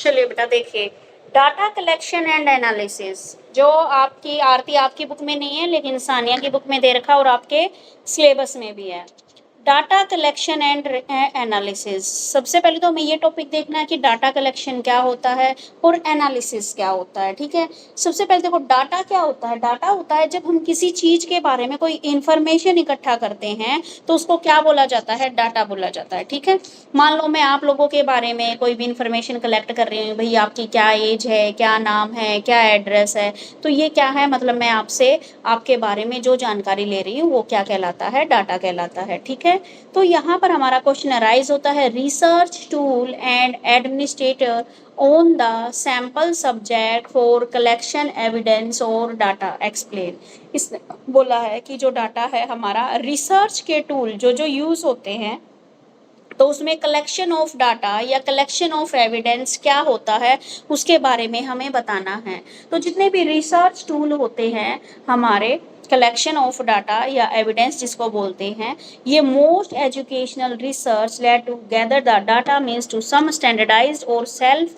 चलिए बेटा देखिए, डाटा कलेक्शन एंड एनालिसिस जो आपकी आरती आपकी बुक में नहीं है लेकिन सानिया की बुक में दे रखा और आपके सिलेबस में भी है। डाटा कलेक्शन एंड एनालिसिस, सबसे पहले तो हमें ये टॉपिक देखना है कि डाटा कलेक्शन क्या होता है और एनालिसिस क्या होता है। ठीक है, सबसे पहले देखो डाटा क्या होता है। डाटा होता है जब हम किसी चीज के बारे में कोई इंफॉर्मेशन इकट्ठा करते हैं तो उसको क्या बोला जाता है, डाटा बोला जाता है। ठीक है, मान लो मैं आप लोगों के बारे में कोई भी इंफॉर्मेशन कलेक्ट कर रही हूँ, भाई आपकी क्या एज है, क्या नाम है, क्या एड्रेस है, तो ये क्या है, मतलब मैं आपसे आपके बारे में जो जानकारी ले रही हूँ वो क्या कहलाता है, डाटा कहलाता है। ठीक है, तो यहाँ पर हमारा क्वेश्चन अराइज होता है, research tool and administrator on the sample subject for collection evidence और डाटा एक्सप्लेन। इसने बोला है कि जो डाटा है हमारा, रिसर्च के टूल जो जो यूज होते हैं तो उसमें कलेक्शन ऑफ डाटा या कलेक्शन ऑफ एविडेंस क्या होता है उसके बारे में हमें बताना है। तो जितने भी रिसर्च टूल होते हैं हमारे, कलेक्शन ऑफ डाटा या एविडेंस जिसको बोलते हैं, ये most educational research led to gather the data means to some standardised और सेल्फ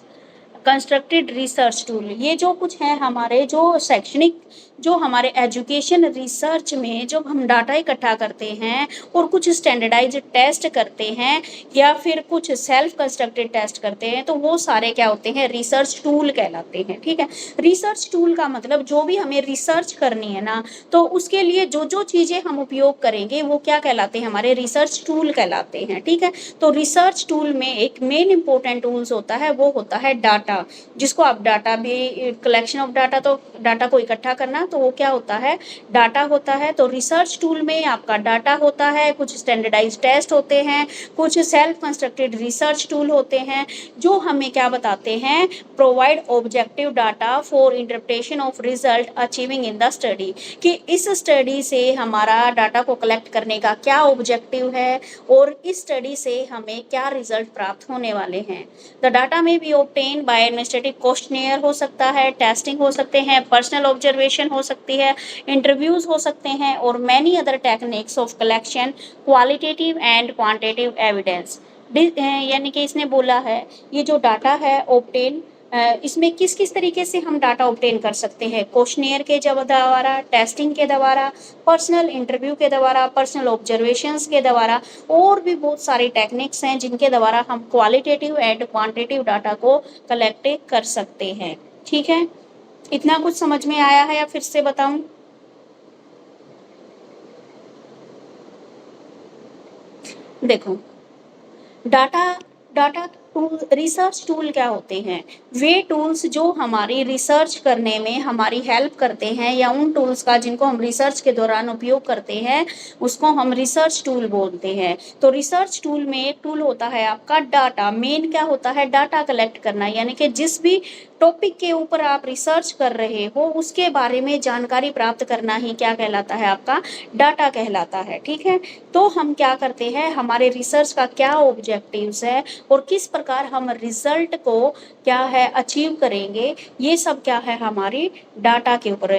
कंस्ट्रक्टेड रिसर्च टूल। ये जो कुछ है हमारे जो शैक्षणिक, जो हमारे एजुकेशन रिसर्च में जो हम डाटा इकट्ठा करते हैं और कुछ स्टैंडर्डाइज्ड टेस्ट करते हैं या फिर कुछ सेल्फ कंस्ट्रक्टेड टेस्ट करते हैं, तो वो सारे क्या होते हैं, रिसर्च टूल कहलाते हैं। ठीक है, रिसर्च टूल का मतलब जो भी हमें रिसर्च करनी है ना, तो उसके लिए जो जो चीज़ें हम उपयोग करेंगे वो क्या कहलाते हैं, हमारे रिसर्च टूल कहलाते हैं। ठीक है, तो रिसर्च टूल में एक मेन इंपॉर्टेंट टूल्स होता है, वो होता है डाटा, जिसको आप डाटा भी, कलेक्शन ऑफ डाटा, तो डाटा को इकट्ठा करना, तो वो क्या होता है, डाटा होता है। तो रिसर्च टूल में आपका डाटा होता है, कुछ स्टैंडर्डाइज्ड टेस्ट होते हैं, कुछ सेल्फ कंस्ट्रक्टेड रिसर्च टूल होते हैं जो हमें क्या बताते हैं, provide objective data for interpretation of result achieving in the study, कि इस स्टडी से हमारा डाटा को कलेक्ट करने का क्या ऑब्जेक्टिव है और इस स्टडी से हमें क्या रिजल्ट प्राप्त होने वाले हैं। द डाटा में B obtain bye administrative questionnaire हो सकता है, टेस्टिंग हो सकते हैं, पर्सनल ऑब्जर्वेशन हो सकती है, इंटरव्यूज हो सकते हैं और many other techniques of collection, qualitative and quantitative evidence. यानी कि इसने बोला है ये जो डाटा है ऑब्टेन, इसमें किस किस तरीके से हम डाटा ऑब्टेन कर सकते हैं, क्वेश्चनेयर के द्वारा, टेस्टिंग के द्वारा, पर्सनल इंटरव्यू के द्वारा, पर्सनल ऑब्जर्वेशंस के द्वारा, और भी बहुत सारी टेक्निक्स हैं जिनके द्वारा हम क्वालिटेटिव एंड क्वांटिटेटिव डाटा को कलेक्ट कर सकते हैं। ठीक है, इतना कुछ समझ में आया है या फिर से बताऊं? देखो data, data tool, research tool क्या होते हैं, वे टूल्स जो हमारी रिसर्च करने में हमारी हेल्प करते हैं, या उन टूल्स का जिनको हम रिसर्च के दौरान उपयोग करते हैं उसको हम रिसर्च टूल बोलते हैं। तो रिसर्च टूल में एक टूल होता है आपका डाटा, मेन क्या होता है, डाटा कलेक्ट करना, यानी कि जिस भी टॉपिक के ऊपर आप रिसर्च कर रहे हो उसके बारे में जानकारी प्राप्त करना ही क्या कहलाता है, आपका डाटा कहलाता है। ठीक है, तो हम क्या करते हैं, हमारे रिसर्च का क्या ऑब्जेक्टिव्स है और किस प्रकार हम रिजल्ट को क्या है अचीव करेंगे, ये सब क्या है हमारी डाटा के ऊपर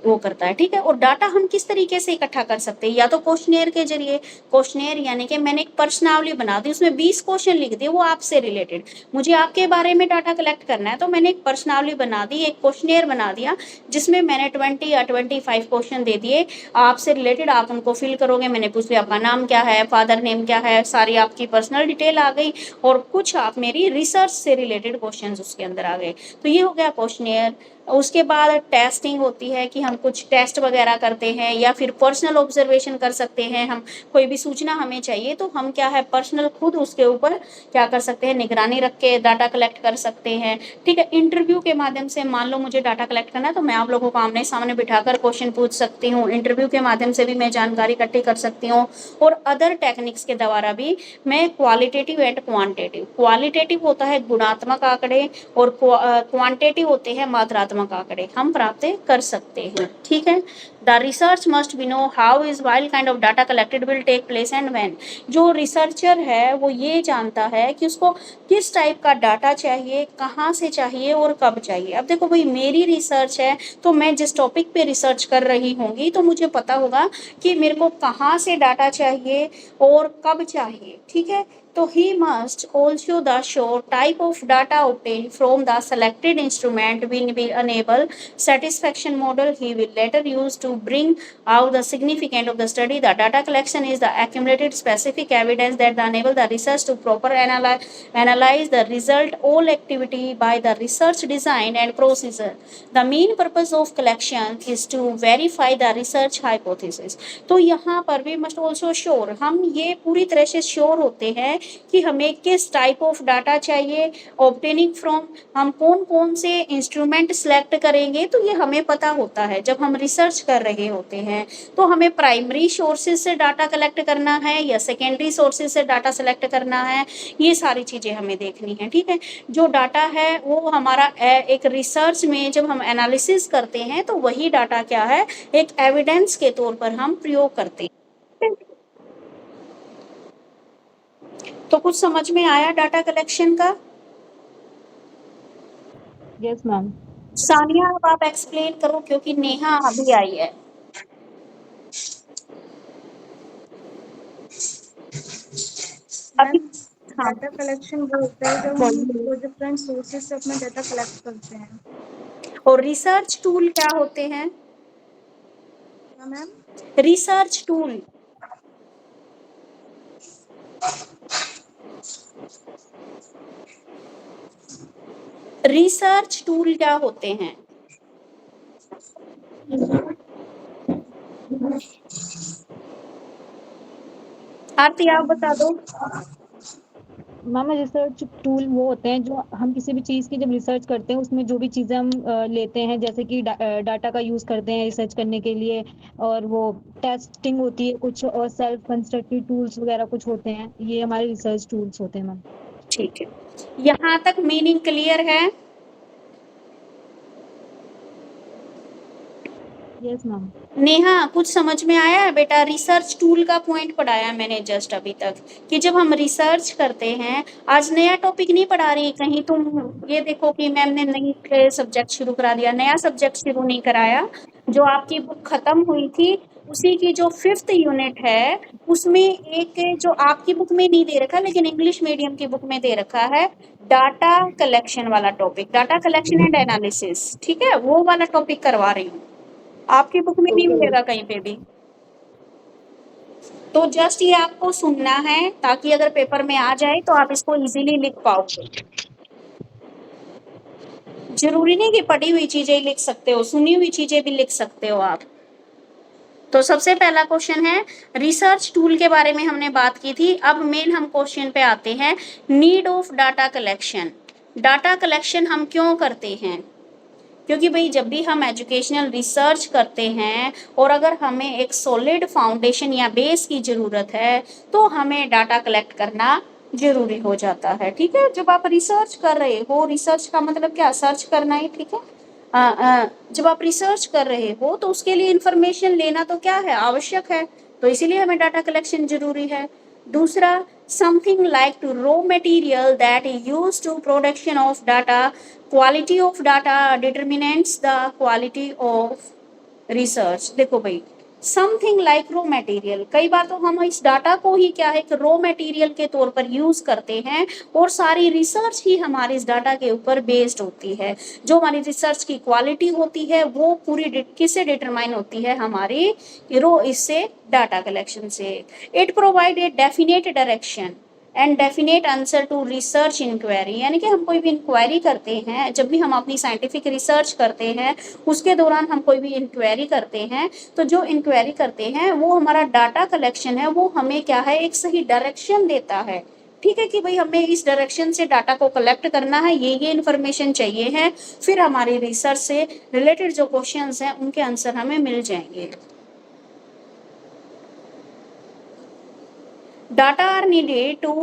वो करता है। ठीक है, और डाटा हम किस तरीके से इकट्ठा कर सकते हैं, या तो क्वेश्चनेयर के जरिए, क्वेश्चनेयर यानी कि मैंने एक प्रश्नावली बना दी, उसमें 20 क्वेश्चन लिख दिए वो आपसे रिलेटेड, मुझे आपके बारे में डाटा कलेक्ट करना है, तो मैंने एक प्रश्नावली बना दी, एक क्वेश्चनेयर बना दिया जिसमें मैंने 20 या 25 क्वेश्चन दे दिए आपसे रिलेटेड, आप उनको फिल करोगे, मैंने पूछ लिया आपका नाम क्या है, फादर नेम क्या है, सारी आपकी पर्सनल डिटेल आ गई और कुछ आप मेरी रिसर्च से रिलेटेड क्वेश्चंस उसके अंदर आ गए। तो ये हो गया क्वेश्चनेयर। उसके बाद टेस्टिंग होती है कि हम कुछ टेस्ट वगैरह करते हैं या फिर पर्सनल ऑब्जर्वेशन कर सकते हैं, हम कोई भी सूचना हमें चाहिए तो हम क्या है पर्सनल खुद उसके ऊपर क्या कर सकते हैं, निगरानी रख के डाटा कलेक्ट कर सकते हैं। ठीक है, इंटरव्यू के माध्यम से मान लो मुझे डाटा कलेक्ट करना है तो मैं आप लोगों को आमने सामने बिठाकर क्वेश्चन पूछ सकती हूँ, इंटरव्यू के माध्यम से भी मैं जानकारी इकट्ठी कर सकती हूँ और अदर टेक्निक्स के द्वारा भी मैं क्वालिटेटिव एंड क्वांटिटेटिव, क्वालिटेटिव होता है गुणात्मक आंकड़े और क्वांटिटेटिव होते हैं मात्रात्मक आंकड़े हम प्राप्त कर सकते हैं। ठीक है, The research must be know how is while kind of data collected will take place and when. जो रिसर्चर है वो ये जानता है कि उसको किस टाइप का डाटा चाहिए, कहाँ से चाहिए और कब चाहिए। अब देखो भाई, मेरी रिसर्च है तो मैं जिस टॉपिक पे रिसर्च कर रही होंगी तो मुझे पता होगा कि मेरे को कहाँ से डाटा चाहिए और कब चाहिए, ठीक है। तो he must also the show type of data obtained from the selected instrument will be enable satisfaction model he will later use to bring out the significance of the study. The data collection is the accumulated specific evidence that enable the research to proper analyze the result all activity by the research design and procedure. The main purpose of collection is to verify the research hypothesis. तो यहाँ पर भी must also sure, हम ये पूरी तरह से sure होते हैं कि हमें किस टाइप ऑफ डाटा चाहिए, ऑब्टेनिंग फ्रॉम, हम कौन कौन से इंस्ट्रूमेंट सेलेक्ट करेंगे, तो ये हमें पता होता है जब हम रिसर्च कर रहे होते हैं। तो हमें प्राइमरी सोर्सेज से डाटा कलेक्ट करना है या सेकेंडरी सोर्सेज से डाटा सेलेक्ट करना है, ये सारी चीज़ें हमें देखनी है, ठीक है। जो डाटा है वो हमारा एक रिसर्च में जब हम एनालिसिस करते हैं तो वही डाटा क्या है, एक एविडेंस के तौर पर हम प्रयोग करते हैं। तो कुछ समझ में आया डाटा कलेक्शन का? Yes ma'am. सानिया अब आप एक्सप्लेन करो क्योंकि नेहा अभी आई है। अभी हाँ, डाटा कलेक्शन वो होता है जब हम डिफरेंट सोर्सेज से अपना डाटा कलेक्ट करते हैं। और रिसर्च टूल क्या होते हैं? क्या ma'am? Research tool research tool क्या होते हैं? आरती आप बता दो। मैम रिसर्च टूल वो होते हैं जो हम किसी भी चीज़ की जब रिसर्च करते हैं उसमें जो भी चीज़ें हम लेते हैं, जैसे कि डाटा का यूज़ करते हैं रिसर्च करने के लिए, और वो टेस्टिंग होती है कुछ, और सेल्फ कंस्ट्रक्टेड टूल्स वगैरह कुछ होते हैं, ये हमारे रिसर्च टूल्स होते हैं मैम। ठीक है, यहाँ तक मीनिंग क्लियर है? Yes ma'am. नेहा कुछ समझ में आया है बेटा? रिसर्च टूल का पॉइंट पढ़ाया मैंने जस्ट अभी तक कि जब हम रिसर्च करते हैं, आज नया टॉपिक नहीं पढ़ा रही कहीं तुम ये देखो कि मैम ने नई सब्जेक्ट शुरू करा दिया, नया सब्जेक्ट शुरू नहीं कराया। जो आपकी बुक खत्म हुई थी उसी की जो 5th यूनिट है उसमें एक जो आपकी बुक में नहीं दे रखा लेकिन इंग्लिश मीडियम की बुक में दे रखा है, डाटा कलेक्शन वाला topic, data collection and analysis, ठीक है, वो वाला टॉपिक करवा रही हूँ। आपकी बुक में नहीं मिलेगा कहीं पे भी। तो जस्ट ये आपको सुनना है ताकि अगर पेपर में आ जाए तो आप इसको इजीली लिख पाओगे। जरूरी नहीं कि पढ़ी हुई चीजें ही लिख सकते हो, सुनी हुई चीजें भी लिख सकते हो आप। तो सबसे पहला क्वेश्चन है, रिसर्च टूल के बारे में हमने बात की थी। अब मेन हम क्वेश्चन पे आते हैं, need of data collection. Data collection हम क्यों करते हैं? क्योंकि भाई जब भी हम एजुकेशनल रिसर्च करते हैं और अगर हमें एक सॉलिड फाउंडेशन या बेस की ज़रूरत है तो हमें डाटा कलेक्ट करना जरूरी हो जाता है, ठीक है। जब आप रिसर्च कर रहे हो, रिसर्च का मतलब क्या, सर्च करना ही, ठीक है। जब आप रिसर्च कर रहे हो तो उसके लिए इंफॉर्मेशन लेना तो क्या है, आवश्यक है, तो इसीलिए हमें डाटा कलेक्शन जरूरी है। दूसरा, something like to raw material that is use to production of data, quality of data determinates the quality of research. देखो भाई, समथिंग लाइक रॉ मटेरियल, कई बार तो हम इस डाटा को ही क्या है कि रॉ मटेरियल के तौर पर यूज करते हैं और सारी रिसर्च ही हमारी इस डाटा के ऊपर बेस्ड होती है। जो हमारी रिसर्च की क्वालिटी होती है वो पूरी किससे डिटरमाइन होती है, हमारी रो इससे डाटा कलेक्शन से। It provide a definite direction and definite answer to research inquiry, यानी कि हम कोई भी इंक्वायरी करते हैं, जब भी हम अपनी साइंटिफिक रिसर्च करते हैं उसके दौरान हम कोई भी इंक्वायरी करते हैं तो जो इंक्वायरी करते हैं वो हमारा डाटा कलेक्शन है, वो हमें क्या है, एक सही डायरेक्शन देता है, ठीक है, कि भाई हमें इस डायरेक्शन से डाटा को कलेक्ट करना है, ये इन्फॉर्मेशन चाहिए है, फिर हमारी रिसर्च से रिलेटेड जो क्वेश्चंस हैं उनके आंसर हमें मिल जाएंगे। Data are needed to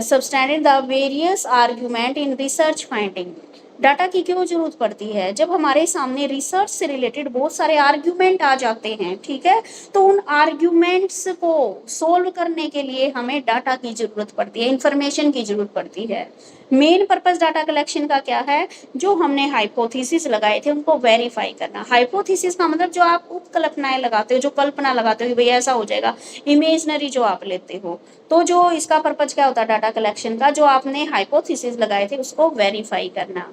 substantiate the various argument in research finding. Data की क्यों जरूरत पड़ती है? जब हमारे सामने रिसर्च से रिलेटेड बहुत सारे आर्ग्यूमेंट आ जाते हैं, ठीक है, तो उन आर्ग्यूमेंट्स को सोल्व करने के लिए हमें डाटा की जरूरत पड़ती है, इंफॉर्मेशन की जरूरत पड़ती है। मेन पर्पस डाटा कलेक्शन का क्या है? जो हमने हाइपोथेसिस लगाए थे उनको वेरीफाई करना। हाइपोथेसिस का मतलब जो आप उपकल्पनाएं लगाते हो, जो कल्पना लगाते हो कि भाई ऐसा हो जाएगा, इमेजनरी जो आप लेते हो, तो जो इसका पर्पज क्या होता है डाटा कलेक्शन का? जो आपने हाइपोथेसिस लगाए थे उसको वेरीफाई करना।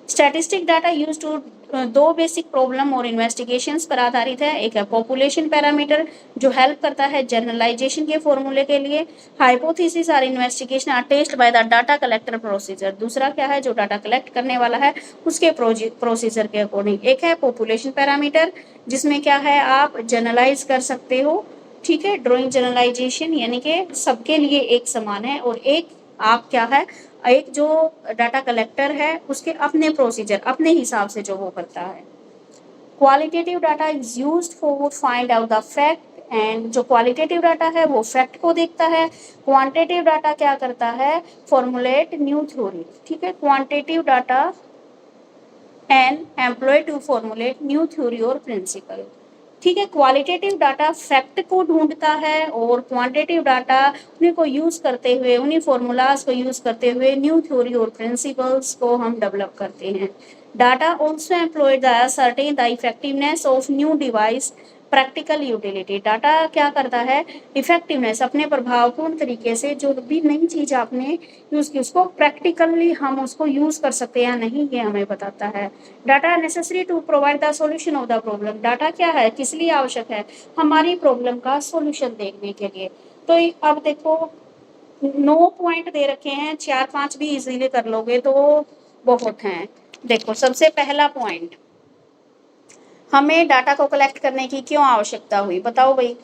स्टैटिस्टिक डाटा यूज टू दो बेसिक प्रॉब्लम और इन्वेस्टिगेशंस पर आधारित है। एक है पॉपुलेशन पैरामीटर जो हेल्प करता है जनरलाइजेशन के फॉर्मूले के लिए। हाइपोथेसिस और investigation are test by the data collector procedure. दूसरा क्या है? जो डाटा कलेक्ट करने वाला है उसके प्रोसीजर के अकॉर्डिंग। एक है पॉपुलेशन पैरामीटर जिसमें क्या है आप जनरलाइज कर सकते हो, ठीक है, ड्राइंग जनरलाइजेशन यानी कि सबके लिए एक समान है। और एक आप क्या है, एक जो डाटा कलेक्टर है उसके अपने प्रोसीजर अपने हिसाब से जो वो करता है। Qualitative data is used for find out the fact and जो क्वालिटेटिव डाटा है वो फैक्ट को देखता है। क्वांटिटेटिव डाटा क्या करता है? फॉर्मुलेट न्यू थ्योरी, ठीक है, quantitative data and employ to formulate new theory और प्रिंसिपल, ठीक है। क्वालिटेटिव डाटा फैक्ट को ढूंढता है और क्वांटिटेटिव डाटा उन्हीं को यूज करते हुए, उन्हीं फॉर्मूलाज को यूज करते हुए न्यू थ्योरी और प्रिंसिपल्स को हम डेवलप करते हैं। Data also employed the certain the effectiveness of new device practical utility. Data क्या करता है? इफेक्टिवनेस, अपने प्रभावपूर्ण तरीके से जो भी नई चीज आपने यूज की उसको प्रैक्टिकली हम उसको यूज कर सकते हैं या नहीं, ये हमें बताता है। Data necessary to provide the solution of the problem. Data क्या है, किस लिए आवश्यक है? हमारी प्रॉब्लम का सॉल्यूशन देखने के लिए। तो अब देखो 9 पॉइंट दे रखे हैं, 4-5 भी इजीली कर लोगे तो बहुत हैं। देखो सबसे पहला पॉइंट, हमें डाटा को कलेक्ट करने की क्यों आवश्यकता हुई? बताओ भाई।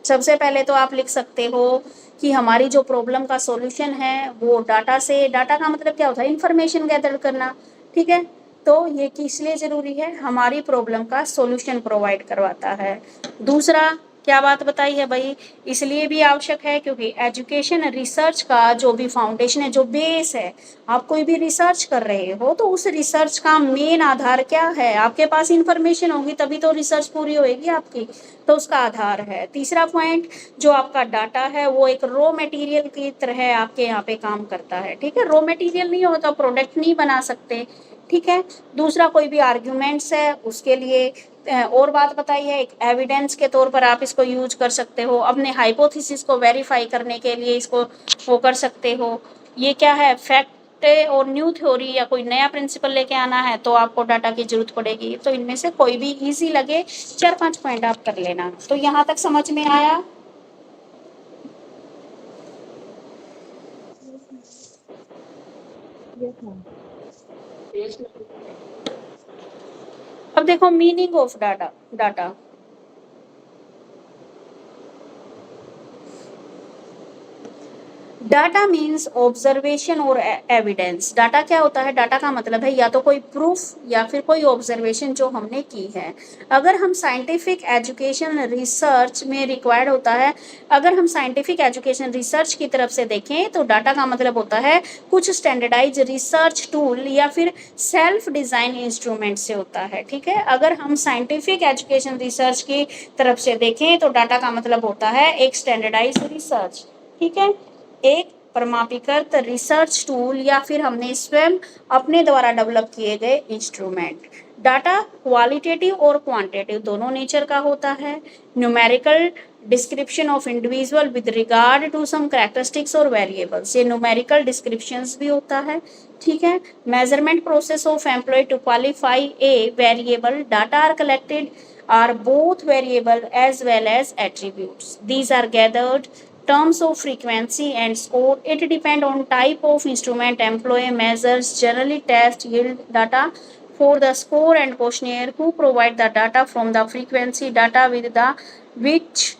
सबसे पहले तो आप लिख सकते हो कि हमारी जो प्रॉब्लम का सॉल्यूशन है वो डाटा से, डाटा का मतलब क्या होता है? इंफॉर्मेशन गैदर करना, ठीक है। तो ये किस लिए जरूरी है? हमारी प्रॉब्लम का सॉल्यूशन प्रोवाइड करवाता है। दूसरा क्या बात बताई है भाई? इसलिए भी आवश्यक है क्योंकि एजुकेशन रिसर्च का जो भी फाउंडेशन है, जो बेस है, आप कोई भी रिसर्च कर रहे हो तो उस रिसर्च का मेन आधार क्या है? आपके पास इंफॉर्मेशन होगी तभी तो रिसर्च पूरी होएगी आपकी, तो उसका आधार है। तीसरा पॉइंट, जो आपका डाटा है वो एक रॉ मटेरियल की तरह आपके यहाँ पे काम करता है, ठीक है। रॉ मटेरियल नहीं हो तो प्रोडक्ट नहीं बना सकते, ठीक है। दूसरा, कोई भी आर्ग्यूमेंट्स है उसके लिए और बात बताई है, एक एविडेंस के तौर पर आप इसको यूज कर सकते हो, अपने हाइपोथेसिस को वेरीफाई करने के लिए इसको वो कर सकते हो। ये क्या है? फैक्ट और न्यू थ्योरी या कोई नया प्रिंसिपल लेके आना है तो आपको डाटा की जरूरत पड़ेगी। तो इनमें से कोई भी इजी लगे 4-5 पॉइंट आप कर लेना। तो यहाँ तक समझ में आया? Yes ma'am. अब देखो meaning of data. Data data means observation और एविडेंस। डाटा क्या होता है? डाटा का मतलब है या तो कोई प्रूफ या फिर कोई ऑब्जर्वेशन जो हमने की है। अगर हम साइंटिफिक एजुकेशन रिसर्च में रिक्वायर्ड होता है, अगर हम साइंटिफिक एजुकेशन रिसर्च की तरफ से देखें तो डाटा का मतलब होता है कुछ स्टैंडर्डाइज रिसर्च टूल या फिर सेल्फ डिजाइन इंस्ट्रूमेंट से होता है, ठीक है। अगर हम साइंटिफिक एजुकेशन रिसर्च की तरफ से देखें तो डाटा का मतलब होता है एक स्टैंडर्डाइज रिसर्च, ठीक है, एक प्रमाणीकृत रिसर्च टूल या फिर हमने स्वयं अपने द्वारा डेवलप किए गए इंस्ट्रूमेंट। डाटा क्वालिटेटिव और क्वांटिटेटिव दोनों नेचर का होता है। Numerical description of individual with regard to some characteristics और वेरिएबल्स, ये न्यूमेरिकल डिस्क्रिप्शंस भी होता है, ठीक है। Measurement process of employ to qualify a variable. Data are collected are both variable as well as attributes. These are gathered terms of frequency and score. It depend on type of instrument employee measures, generally test yield data for the score and questionnaire who provide the data from the frequency data with the which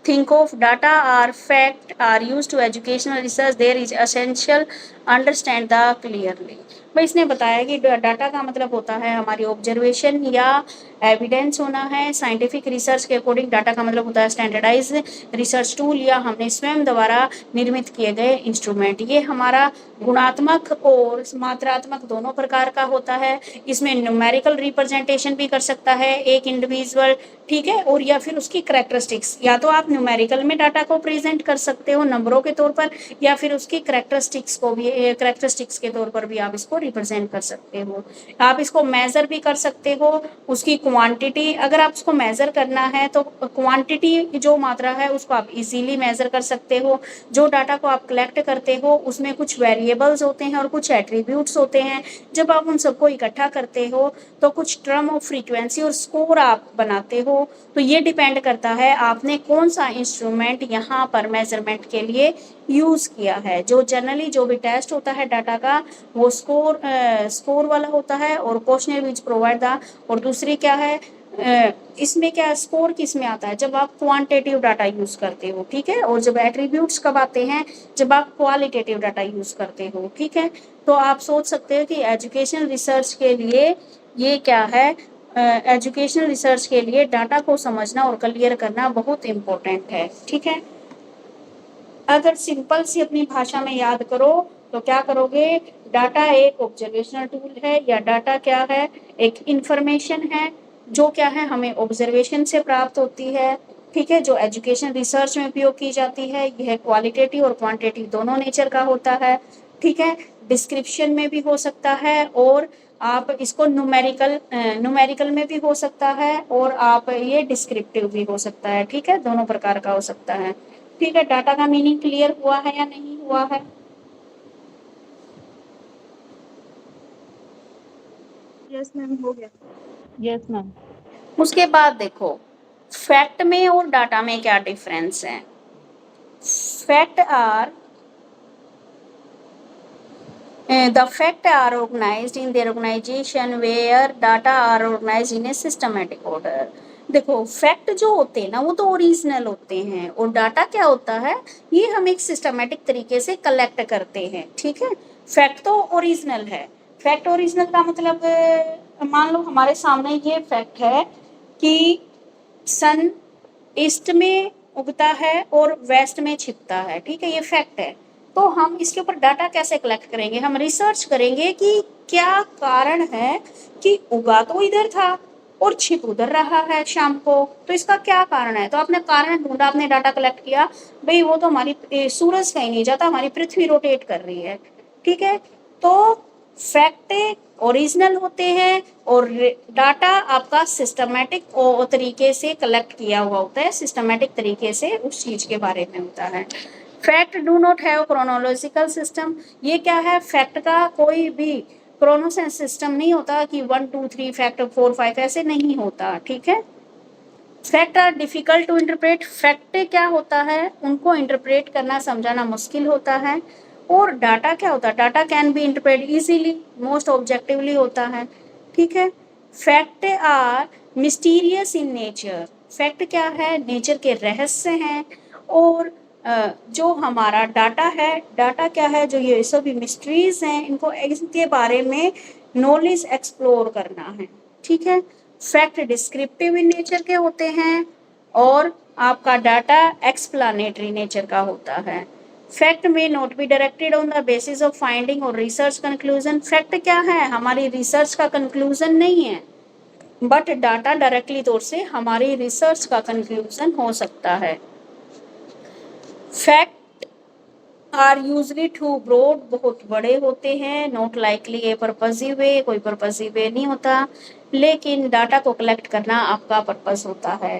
think of data are fact are used to educational research. There is essential understand the clearly. भाई इसने बताया कि data का मतलब होता है हमारी observation या एविडेंस होना है। साइंटिफिक रिसर्च के अकॉर्डिंग डाटा का मतलब होता है स्टैंडर्डाइज रिसर्च टूल या हमने स्वयं द्वारा निर्मित किए गए इंस्ट्रूमेंट। ये हमारा गुणात्मक और मात्रात्मक दोनों प्रकार का होता है। इसमें न्यूमेरिकल रिप्रेजेंटेशन भी कर सकता है एक इंडिविजुअल, ठीक है, और या फिर उसकी करेक्टरिस्टिक्स, या तो आप न्यूमेरिकल में डाटा को प्रेजेंट कर सकते हो नंबरों के तौर पर, या फिर उसकी करेक्टरिस्टिक्स को भी करेक्टरिस्टिक्स के तौर पर भी आप इसको रिप्रेजेंट कर सकते हो। आप इसको मेजर भी कर सकते हो, उसकी क्वांटिटी, अगर आप उसको मेजर करना है तो क्वांटिटी जो मात्रा है उसको आप इजीली मेजर कर सकते हो। जो डाटा को आप कलेक्ट करते हो उसमें कुछ वेरिएबल्स होते हैं और कुछ एट्रीब्यूट्स होते हैं। जब आप उन सबको इकट्ठा करते हो तो कुछ टर्म ऑफ फ्रीक्वेंसी और स्कोर आप बनाते हो। तो ये डिपेंड करता है आपने कौन सा इंस्ट्रूमेंट यहाँ पर मेजरमेंट के लिए यूज़ किया है। जो जनरली जो भी टेस्ट होता है डाटा का वो स्कोर वाला होता है, और क्वेश्चनर विच प्रोवाइड द, और दूसरी क्या है इसमें क्या स्कोर किस में आता है जब आप क्वांटिटेटिव डाटा यूज़ करते हो, ठीक है, और जब एट्रीब्यूट्स कब आते हैं जब आप क्वालिटेटिव डाटा यूज़ करते हो, ठीक है। तो आप सोच सकते हो कि एजुकेशन रिसर्च के लिए ये क्या है, एजुकेशनल रिसर्च के लिए डाटा को समझना और क्लियर करना बहुत इम्पोर्टेंट है, ठीक है। अगर सिंपल सी अपनी भाषा में याद करो तो क्या करोगे, डाटा एक ऑब्जर्वेशनल टूल है, या डाटा क्या है, एक इंफॉर्मेशन है जो क्या है हमें ऑब्जर्वेशन से प्राप्त होती है, ठीक है, जो एजुकेशन रिसर्च में उपयोग की जाती है। यह क्वालिटेटिव और क्वांटिटेटिव दोनों नेचर का होता है, ठीक है। डिस्क्रिप्शन में भी हो सकता है, और आप इसको न्यूमेरिकल में भी हो सकता है, और आप ये डिस्क्रिप्टिव भी हो सकता है, ठीक है, दोनों प्रकार का हो सकता है, ठीक है। डाटा का मीनिंग क्लियर हुआ है या नहीं हुआ है? यस मैम, हो गया। Yes ma'am. उसके बाद देखो फैक्ट में और डाटा में क्या डिफरेंस है। Fact are the fact are organized in their organization where data are organized in a systematic order। देखो फैक्ट जो होते हैं ना वो तो ओरिजिनल होते हैं, और डाटा क्या होता है ये हम एक सिस्टमेटिक तरीके से कलेक्ट करते हैं, ठीक है। फैक्ट तो ओरिजिनल है। फैक्ट ओरिजिनल का मतलब मान लो हमारे सामने ये फैक्ट है कि सन ईस्ट में उगता है और वेस्ट में छिपता है, ठीक है, ये फैक्ट है। तो हम इसके ऊपर डाटा कैसे कलेक्ट करेंगे, हम रिसर्च करेंगे कि क्या कारण है कि उगा तो इधर था और छिप उधर रहा है शाम को, तो इसका क्या कारण है। तो आपने कारण ढूंढा, आपने डाटा कलेक्ट किया, भाई वो तो हमारी सूरज कहीं नहीं जाता, हमारी पृथ्वी रोटेट कर रही है, ठीक है। तो फैक्ट ओरिजिनल होते हैं और डाटा आपका सिस्टमेटिक तरीके से कलेक्ट किया हुआ होता है, सिस्टमेटिक तरीके से उस चीज के बारे में होता है। Fact do not have chronological system. ये क्या है, फैक्ट का कोई भी क्रोनोसेंस सिस्टम नहीं होता कि 1 2 3 फैक्ट 4 5 ऐसे नहीं होता, ठीक है। Fact are difficult to interpret. Fact क्या होता है उनको इंटरप्रेट करना समझाना मुश्किल होता है। और डाटा क्या होता है, data can be interpret easily, most objectively होता है, ठीक है। Fact are mysterious in nature. Fact क्या है, नेचर के रहस्य हैं। और जो हमारा डाटा है, डाटा क्या है, जो ये सभी मिस्ट्रीज हैं, इनको इनके बारे में नॉलेज एक्सप्लोर करना है, ठीक है। फैक्ट डिस्क्रिप्टिव इन नेचर के होते हैं, और आपका डाटा एक्सप्लानेटरी नेचर का होता है। फैक्ट में not be directed on the basis of finding और रिसर्च कंक्लूजन। फैक्ट क्या है, हमारी रिसर्च का कंक्लूजन नहीं है, बट डाटा डायरेक्टली तौर से हमारी रिसर्च का कंक्लूजन हो सकता है। Fact are usually too broad, बहुत बड़े होते हैं, not likely a purposive way, कोई पर्पजिव वे नहीं होता, लेकिन डाटा को कलेक्ट करना आपका पर्पस होता है।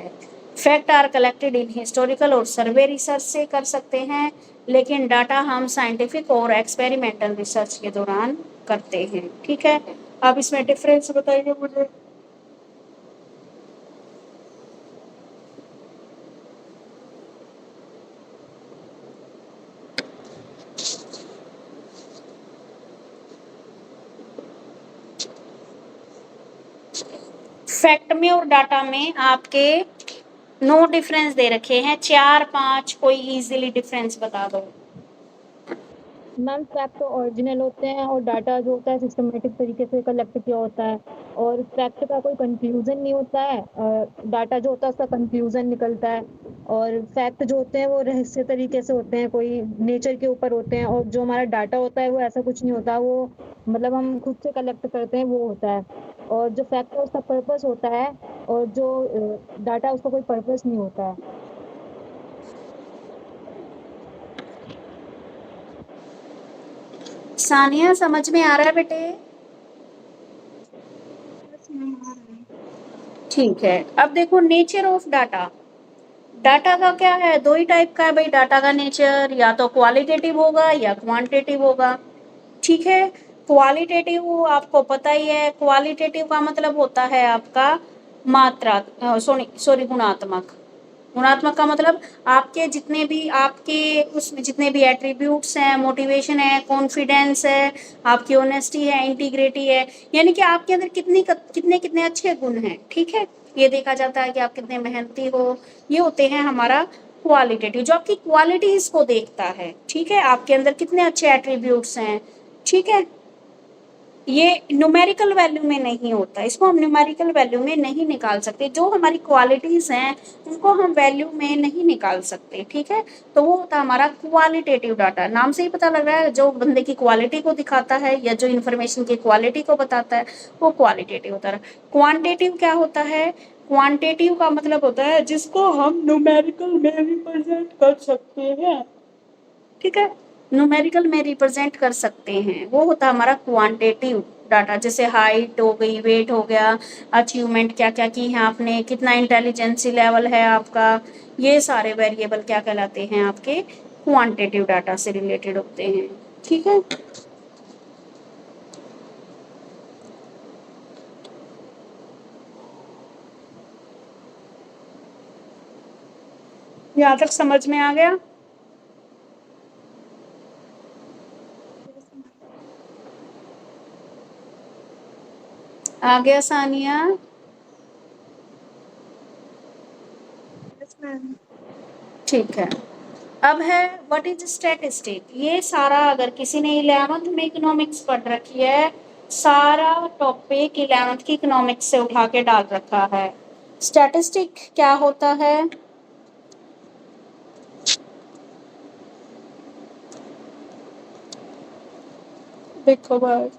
Fact are collected in historical और सर्वे रिसर्च से कर सकते हैं, लेकिन डाटा हम साइंटिफिक और एक्सपेरिमेंटल रिसर्च के दौरान करते हैं, ठीक है। अब इसमें डिफरेंस बताइए मुझे। फैक्ट में और डाटा में आपके 9 डिफरेंस दे रखे हैं, 4 5 कोई इजीली डिफरेंस बता दो। मैम फैक्ट तो ओरिजिनल होते हैं और डाटा जो होता है सिस्टमेटिक तरीके से कलेक्ट किया होता है और फैक्ट का कोई कंक्लूजन नहीं होता है। डाटा जो होता है उसका कंक्लूजन निकलता है और फैक्ट जो होते हैं वो रहस्य तरीके से होते हैं, कोई नेचर के ऊपर होते हैं और जो हमारा डाटा होता है वो ऐसा कुछ नहीं होता, वो मतलब हम खुद से कलेक्ट करते हैं वो होता है। और जो फैक्ट है उसका पर्पस होता है और जो डाटा उसका कोई पर्पस नहीं होता है। सानिया समझ में आ रहा है बेटे? यस मैम आ रहा है। ठीक है, अब देखो नेचर ऑफ डाटा। डाटा का क्या है, दो ही टाइप का है भाई डाटा का नेचर, या तो क्वालिटेटिव होगा या क्वांटिटेटिव होगा। ठीक है, क्वालिटेटिव आपको पता ही है, क्वालिटेटिव का मतलब होता है आपका मात्रा सॉरी सॉरी गुणात्मक। गुणात्मक का मतलब आपके जितने भी आपके उसमें जितने भी एट्रीब्यूट्स हैं, मोटिवेशन है, कॉन्फिडेंस है, आपकी ऑनेस्टी है, इंटीग्रिटी है, यानी कि आपके अंदर कितने कितने अच्छे गुण हैं। ठीक है, ये देखा जाता है कि आप कितने मेहनती हो, ये होते हैं हमारा क्वालिटेटिव, जो आपकी क्वालिटीज को देखता है। ठीक है, आपके अंदर कितने अच्छे एट्रीब्यूट्स हैं। ठीक है, ये न्यूमेरिकल वैल्यू में नहीं होता, इसको हम न्यूमेरिकल वैल्यू में नहीं निकाल सकते। जो हमारी क्वालिटीज हैं उनको हम वैल्यू में नहीं निकाल सकते। ठीक है, तो वो होता है हमारा क्वालिटेटिव डाटा। नाम से ही पता लग रहा है, जो बंदे की क्वालिटी को दिखाता है या जो इन्फॉर्मेशन की क्वालिटी को बताता है वो क्वालिटेटिव होता है। क्वांटिटेटिव क्या होता है, क्वांटिटेटिव का मतलब होता है जिसको हम न्यूमेरिकल में रिप्रेजेंट कर सकते हैं। ठीक है, न्यूमेरिकल में रिप्रेजेंट कर सकते हैं, वो होता है हमारा क्वांटिटेटिव डाटा। जैसे हाइट हो गई, वेट हो गया, अचीवमेंट क्या क्या की है आपने, कितना इंटेलिजेंसी लेवल है आपका, ये सारे वेरिएबल क्या कहलाते हैं, आपके क्वांटिटेटिव डाटा से रिलेटेड होते हैं। ठीक है, यहाँ तक समझ में आ गया? Yes ma'am. आ गया सानिया? Yes ma'am. ठीक है, अब है व्हाट इज स्टैटिस्टिक। ये सारा अगर किसी ने 11th में इकोनॉमिक्स पढ़ रखी है, सारा टॉपिक 11th की इकोनॉमिक्स से उठा के डाल रखा है। स्टैटिस्टिक क्या होता है, देखो भाई,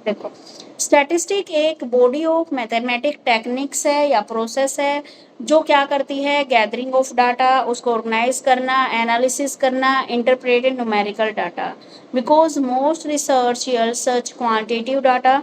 देखो स्टैटिस्टिक एक बॉडी ऑफ मैथमेटिक टेक्निक्स है या प्रोसेस है जो क्या करती है, गैदरिंग ऑफ डाटा, उसको ऑर्गेनाइज करना, एनालिसिस करना, interpreted numerical data. Because most research such quantitative data.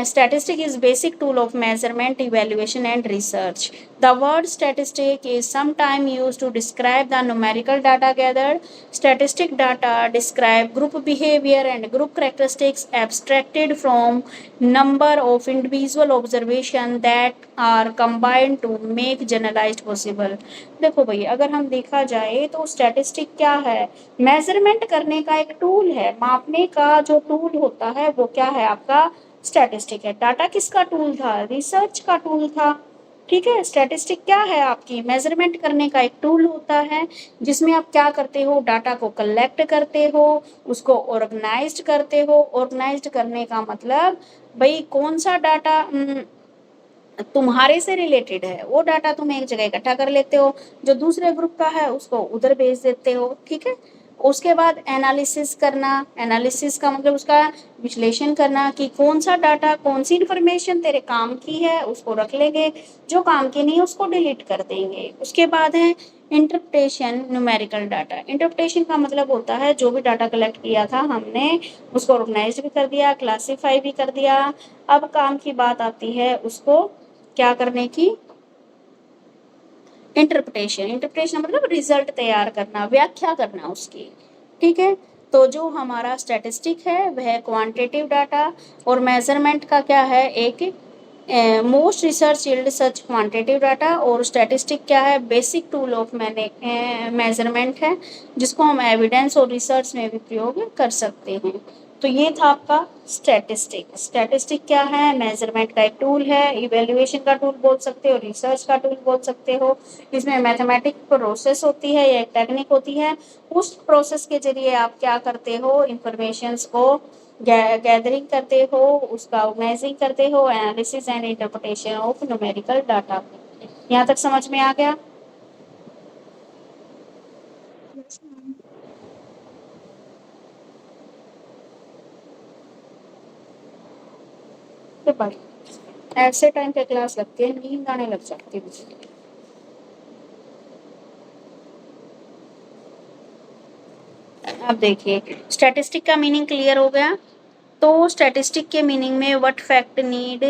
Statistic is basic tool of measurement, evaluation, and research. The word statistic is sometimes used to describe the numerical data gathered. Statistic data describe group behavior and group characteristics abstracted from number of individual observation that are combined to make generalized possible. देखो भाई, अगर हम देखा जाए तो statistic क्या है, measurement करने का एक टूल है, मापने का जो टूल होता है वो क्या है आपका स्टैटिस्टिक है। डाटा किसका टूल था, रिसर्च का टूल था। ठीक है, स्टैटिस्टिक क्या है, आपकी मेजरमेंट करने का एक टूल होता है जिसमें आप क्या करते हो, डाटा को कलेक्ट करते हो, उसको ऑर्गेनाइज्ड करते हो। ऑर्गेनाइज्ड करने का मतलब भाई कौन सा डाटा तुम्हारे से रिलेटेड है वो डाटा तुम एक जगह इकट्ठा कर लेते हो, जो दूसरे ग्रुप का है उसको उधर भेज देते हो। ठीक है, उसके बाद एनालिसिस करना, एनालिसिस का मतलब उसका विश्लेषण करना कि कौन सा डाटा, कौन सी इंफॉर्मेशन तेरे काम की है उसको रख लेंगे, जो काम की नहीं है उसको डिलीट कर देंगे। उसके बाद है इंटरप्रिटेशन न्यूमेरिकल डाटा। इंटरप्रिटेशन का मतलब होता है जो भी डाटा कलेक्ट किया था हमने उसको ऑर्गेनाइज भी कर दिया, क्लासीफाई भी कर दिया। अब काम की बात आती है उसको क्या करने की, इंटरप्रिटेशन। इंटरप्रिटेशन मतलब रिजल्ट तैयार करना, व्याख्या करना उसकी। ठीक है, तो जो हमारा स्टैटिस्टिक है वह क्वांटिटेटिव डाटा और मेजरमेंट का क्या है, एक मोस्ट रिसर्च यील्ड सच क्वांटिटेटिव डाटा। और स्टैटिस्टिक क्या है, बेसिक टूल ऑफ मेजरमेंट है जिसको हम एविडेंस और रिसर्च में भी प्रयोग कर सकते हैं। तो ये था आपका स्टैटिस्टिक। स्टैटिस्टिक क्या है? मेजरमेंट का एक टूल है, इवेल्युएशन का टूल बोल सकते हो, रिसर्च का टूल बोल सकते हो। इसमें मैथमेटिक प्रोसेस होती है या एक टेक्निक होती है, उस प्रोसेस के जरिए आप क्या करते हो? इंफॉर्मेशंस को गैदरिंग करते हो, उसका ऑर्गेनाइजिंग करते हो, analysis and interpretation of numerical data. यहाँ तक समझ में आ गया? Yes, ma'am. तो भाई ऐसे टाइम पे क्लास लगती है, नींद आने लग जाती है मुझे। अब देखिए, स्टैटिस्टिक का मीनिंग क्लियर हो गया। तो स्टैटिस्टिक के मीनिंग में what fact need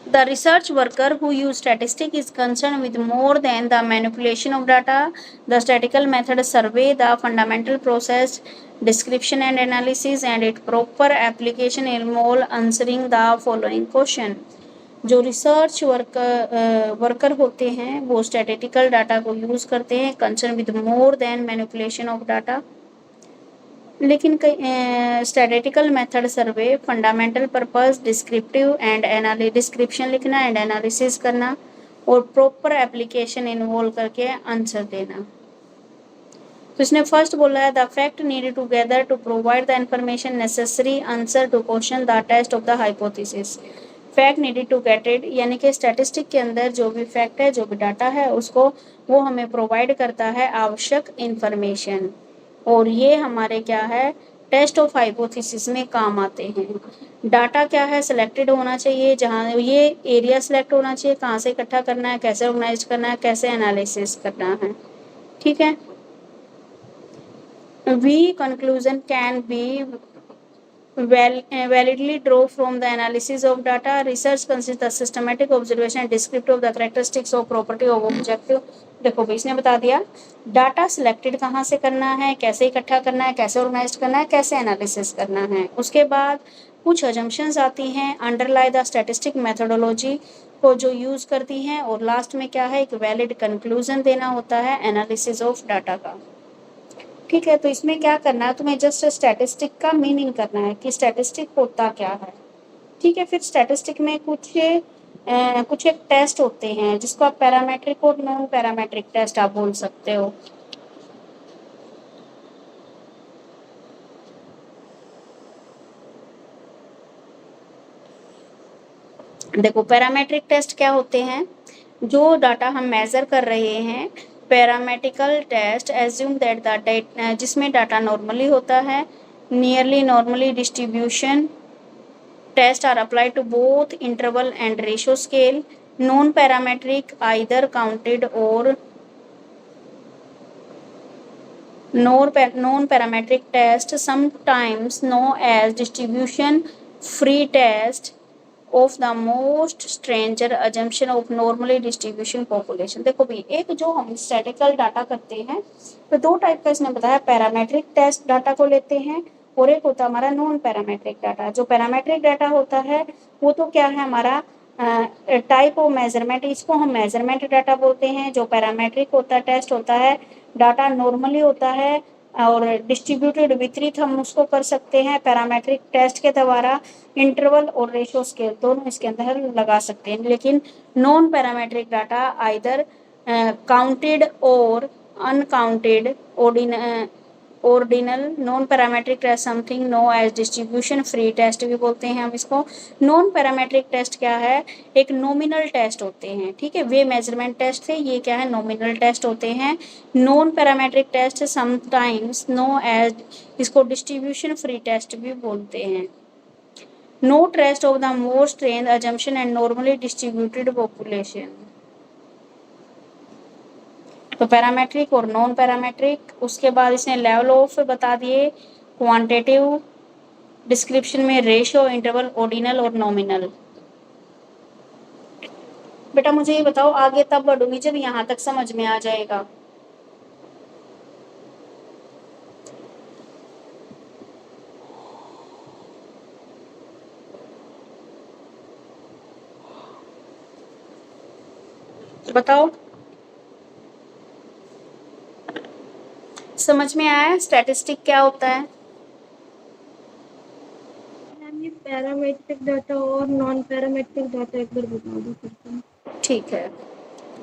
the research worker who use statistic is concerned with more than the manipulation of data. The statistical method survey the fundamental process, description and analysis, and its proper application involve answering the following question. जो research worker होते हैं वो statistical data को use करते हैं, concern with more than manipulation of data. लेकिन कई statistical method survey, fundamental purpose, descriptive and description लिखना एंड एनालिसिस करना और प्रॉपर एप्लीकेशन इन्वॉल्व करके आंसर देना। तो इसने फर्स्ट बोला है the fact needed together to provide the information necessary answer to question the test of the hypothesis. Fact needed to get it, यानी कि स्टैटिस्टिक के अंदर जो भी फैक्ट है, जो भी डाटा है, उसको वो हमें प्रोवाइड करता है आवश्यक इंफॉर्मेशन, और ये हमारे क्या है? टेस्ट ऑफ हाइपोथेसिस में काम आते हैं। डाटा क्या है? सिलेक्टेड होना चाहिए, जहाँ ये एरिया सिलेक्ट होना चाहिए, कहाँ से इकट्ठा करना है, कैसे ऑर्गेनाइज करना है, कैसे एनालिसिस करना है। ठीक है। We conclusion can be validly draw from the analysis of data. Research consists the systematic observation and descriptive of the characteristics of property of objective। देखो भाई, इसने बता दिया डाटा सिलेक्टेड कहाँ से करना है, कैसे इकट्ठा करना है, कैसे ऑर्गेनाइज करना है, कैसे एनालिसिस करना है। उसके बाद कुछ अजम्पशंस आती हैं अंडरलाई द स्टैटिस्टिक मेथोडोलॉजी को जो यूज करती हैं, और लास्ट में क्या है? एक वैलिड कंक्लूजन देना होता है एनालिसिस ऑफ डाटा का। ठीक है, तो इसमें क्या करना है? तुम्हें जस्ट स्टैटिस्टिक का मीनिंग करना है कि स्टैटिस्टिक होता क्या है। ठीक है, फिर स्टैटिस्टिक में कुछ एक टेस्ट होते हैं जिसको आप पैरामेट्रिक और नॉन पैरामेट्रिक टेस्ट आप बोल सकते हो। देखो, पैरामेट्रिक टेस्ट क्या होते हैं? जो डाटा हम मेजर कर रहे हैं, parametrical test assume that the data, जिसमें डाटा नॉर्मली होता है, nearly normally distribution tests are applied to both interval and ratio scale. Non-parametric either counted or non-parametric test, sometimes known as distribution free test of the most stranger assumption of normally distribution population। देखो भी, एक जो हम statistical data करते हैं तो दो type का इसने बताया, पैरामेट्रिक टेस्ट डाटा को लेते हैं और एक होता है हमारा नॉन पैरामेट्रिक डाटा। जो पैरामेट्रिक डाटा होता है वो तो क्या है? हमारा टाइप ऑफ मेजरमेंट, इसको हम मेजरमेंट डाटा बोलते हैं। जो पैरामेट्रिक होता है टेस्ट होता है, डाटा नॉर्मली होता है और डिस्ट्रीब्यूटेड, वितरित हम उसको कर सकते हैं पैरामेट्रिक टेस्ट के द्वारा। इंटरवल और रेशियो स्केल दोनों इसके अंदर लगा सकते हैं। लेकिन non parametric data either counted और uncounted ordinal non parametric test, something known as distribution free test भी बोलते हैं हम इसको। नॉन पैरामेट्रिक टेस्ट क्या है? एक नॉमिनल टेस्ट होते हैं। ठीक है, वे मेजरमेंट टेस्ट थे, ये क्या है? नॉमिनल टेस्ट होते हैं। Non parametric test sometimes know as, इसको डिस्ट्रीब्यूशन फ्री टेस्ट भी बोलते हैं। No test of the most trend assumption and normally distributed population. तो पैरामेट्रिक और नॉन पैरामेट्रिक। उसके बाद इसने लेवल ऑफ बता दिए, क्वांटिटेटिव, डिस्क्रिप्शन में रेशियो, इंटरवल, ऑर्डिनल और नॉमिनल। बेटा मुझे ये बताओ, आगे तब बढ़ूंगी जब यहाँ तक समझ में आ जाएगा। बताओ। समझ में आया स्टैटिस्टिक क्या होता है? मैम ये पैरामेट्रिक डाटा और नॉन पैरामेट्रिक डाटा एक बार बता दो फिर से। ठीक है,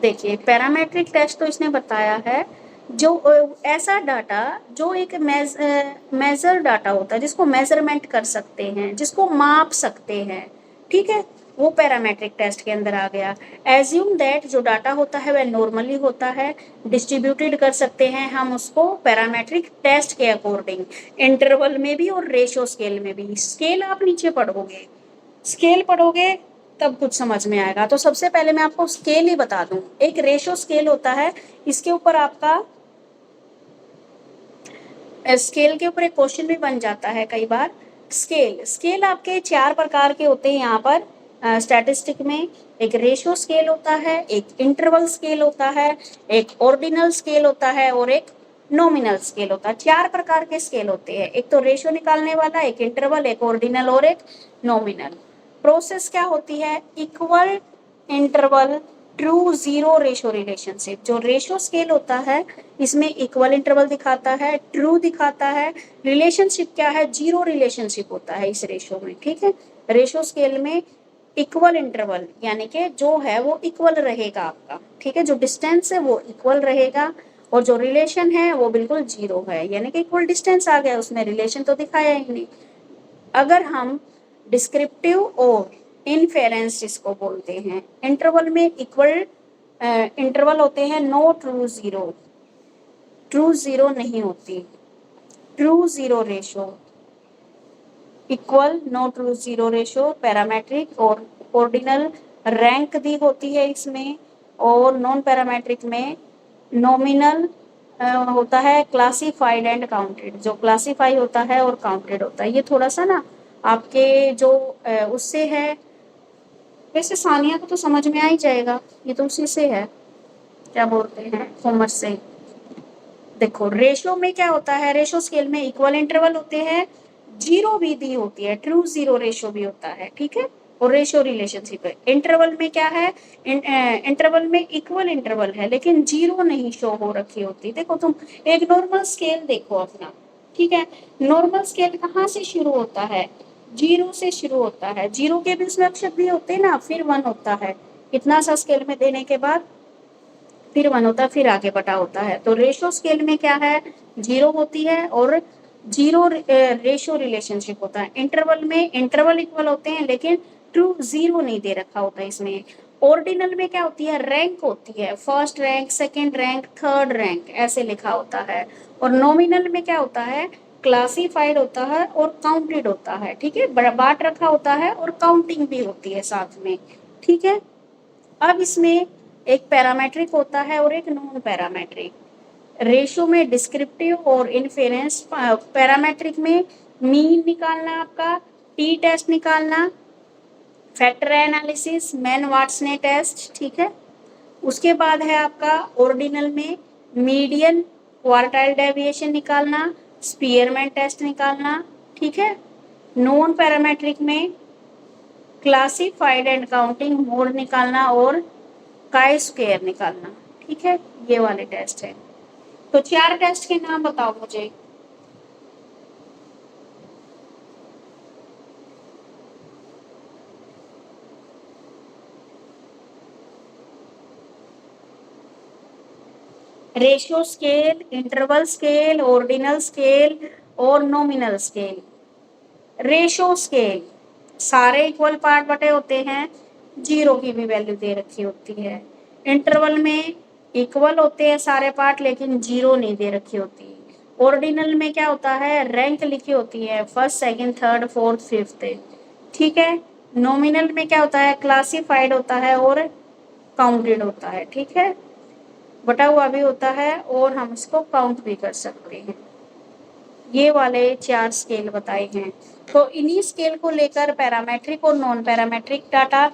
देखिए पैरामेट्रिक टेस्ट तो इसने बताया है जो ऐसा डाटा जो एक मेजर डाटा होता है, जिसको मेजरमेंट कर सकते हैं, जिसको माप सकते हैं, ठीक है, वो पैरामेट्रिक टेस्ट के अंदर आ गया। एज्यूम दैट जो डाटा होता है वह नॉर्मली होता है, डिस्ट्रीब्यूटेड कर सकते हैं हम उसको पैरामेट्रिक टेस्ट के अकॉर्डिंग, इंटरवल में भी और रेशो स्केल में भी। स्केल आप नीचे पढ़ोगे, स्केल पढ़ोगे तब कुछ समझ में आएगा। तो सबसे पहले मैं आपको स्केल ही बता दूं, एक रेशो स्केल होता है, इसके ऊपर आपका स्केल के ऊपर एक क्वेश्चन भी बन जाता है कई बार। स्केल आपके 4 प्रकार के होते हैं यहाँ पर स्टैटिस्टिक में। एक रेशो स्केल होता है, एक इंटरवल स्केल होता है, एक ऑर्डिनल स्केल होता है और एक नॉमिनल स्केल होता है। 4 प्रकार के स्केल होते हैं, एक तो रेशो निकालने वाला, एक इंटरवल, एक ऑर्डिनल और एक नॉमिनल। प्रोसेस क्या होती है? Equal, interval, true, zero, ratio relationship. जो रेशो स्केल होता है इसमें इक्वल इंटरवल दिखाता है, ट्रू दिखाता है, रिलेशनशिप क्या है? जीरो रिलेशनशिप होता है इस रेशो में, ठीक है। रेशो स्केल में इक्वल इंटरवल यानी कि जो है वो इक्वल रहेगा आपका, ठीक है, जो डिस्टेंस है वो इक्वल रहेगा और जो रिलेशन है वो बिल्कुल जीरो है, यानी कि इक्वल डिस्टेंस आ गया, उसमें रिलेशन तो दिखाया ही नहीं। अगर हम डिस्क्रिप्टिव और इनफेरेंस जिसको बोलते हैं, इंटरवल में इक्वल इंटरवल होते हैं, no true zero, true zero नहीं होती, true zero ratio, equal, no true zero ratio, parametric और ऑर्डिनल रैंक दी होती है इसमें, और नॉन पैरामेट्रिक में नॉमिनल होता है, क्लासिफाइड एंड काउंटेड। जो क्लासिफाई होता है और काउंटेड होता है, ये थोड़ा सा ना आपके जो उससे है, वैसे सानिया को तो समझ में आ ही जाएगा, ये तो उसी से है, क्या बोलते हैं, कॉमर्स से। देखो रेशो में क्या होता है, रेशो स्केल में इक्वल इंटरवल होते हैं, जीरो भी दी होती है, ट्रू जीरो रेशो भी होता है, ठीक है, और रेशो रिलेशनशिप है। इंटरवल में क्या है, इंटरवल में इक्वल इंटरवल है लेकिन जीरो नहीं शो हो रखी होती। देखो तुम एक नॉर्मल स्केल देखो अपना, ठीक है, नॉर्मल स्केल कहाँ से शुरू होता है? जीरो से शुरू होता है, जीरो के भी उसमें अक्षर भी होते हैं ना, फिर 1 होता है, इतना सा स्केल में देने के बाद फिर 1 होता है, फिर आगे बटा होता है। तो रेशो स्केल में क्या है, जीरो होती है और जीरो रेशो रिलेशनशिप होता है। इंटरवल में इंटरवल इक्वल होते हैं लेकिन ट्रू जीरो नहीं दे रखा होता इसमें। ऑर्डिनल में क्या होती है, रैंक होती है, first rank, second rank, third rank, ऐसे लिखा होता है। और नॉमिनल में क्या होता है, क्लासिफाइड होता है और काउंटेड होता है, ठीक है, बांट रखा होता है और काउंटिंग भी होती है साथ में, ठीक है। अब इसमें एक पैरामेट्रिक होता है और एक नॉन पैरामेट्रिक। रेशो में डिस्क्रिप्टिव और इनफेरेंस, पैरामेट्रिक में मीन निकालना, आपका टी टेस्ट निकालना, फैक्टर एनालिसिस, मैन वाटसने टेस्ट, ठीक है। उसके बाद है आपका ऑर्डिनल में मीडियन क्वार्टाइल डेविएशन निकालना, स्पीयरमैन टेस्ट निकालना, ठीक है। नॉन पैरामेट्रिक में क्लासिफाइड एंड काउंटिंग मोड निकालना और काई स्क्वायर निकालना, ठीक है, ये वाले टेस्ट है। तो 4 टेस्ट के नाम बताओ मुझे। Ratio scale, interval scale, ordinal scale और नॉमिनल स्केल। रेशियो स्केल सारे इक्वल पार्ट बटे होते हैं, जीरो की भी वैल्यू दे रखी होती है। इंटरवल में इक्वल होते हैं सारे पार्ट लेकिन जीरो नहीं दे रखी होती। ऑर्डिनल में क्या होता है, रैंक लिखी होती है, first, second, third, fourth, fifth, ठीक है। नॉमिनल में क्या होता है, क्लासिफाइड होता है और काउंटेड होता है, ठीक है, बटा हुआ भी होता है और हम इसको काउंट भी कर सकते हैं। ये वाले 4 स्केल बताए हैं। तो इन्हीं स्केल को लेकर पैरामेट्रिक और नॉन पैरामेट्रिक डाटा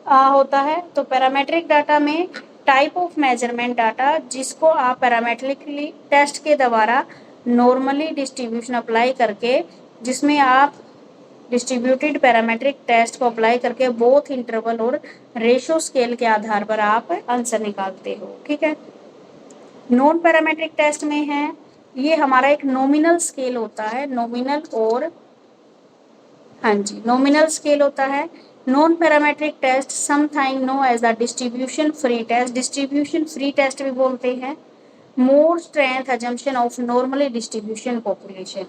होता है। तो पैरामेट्रिक डाटा में टाइप ऑफ मेजरमेंट डाटा, जिसको आप पैरामेट्रिकली टेस्ट के द्वारा नॉर्मली डिस्ट्रीब्यूशन अप्लाई करके, जिसमें आप डिस्ट्रीब्यूटेड पैरामेट्रिक टेस्ट को अप्लाई करके बोथ इंटरवल और रेशो स्केल के आधार पर आप आंसर निकालते हो, ठीक है। नॉन पैरामेट्रिक टेस्ट में है ये हमारा एक नॉमिनल स्केल होता है, नॉमिनल और हाँ जी नॉमिनल स्केल होता है। Non parametric test sometime know as the distribution free test, distribution free test भी बोलते हैं। More strength assumption of normally distribution population,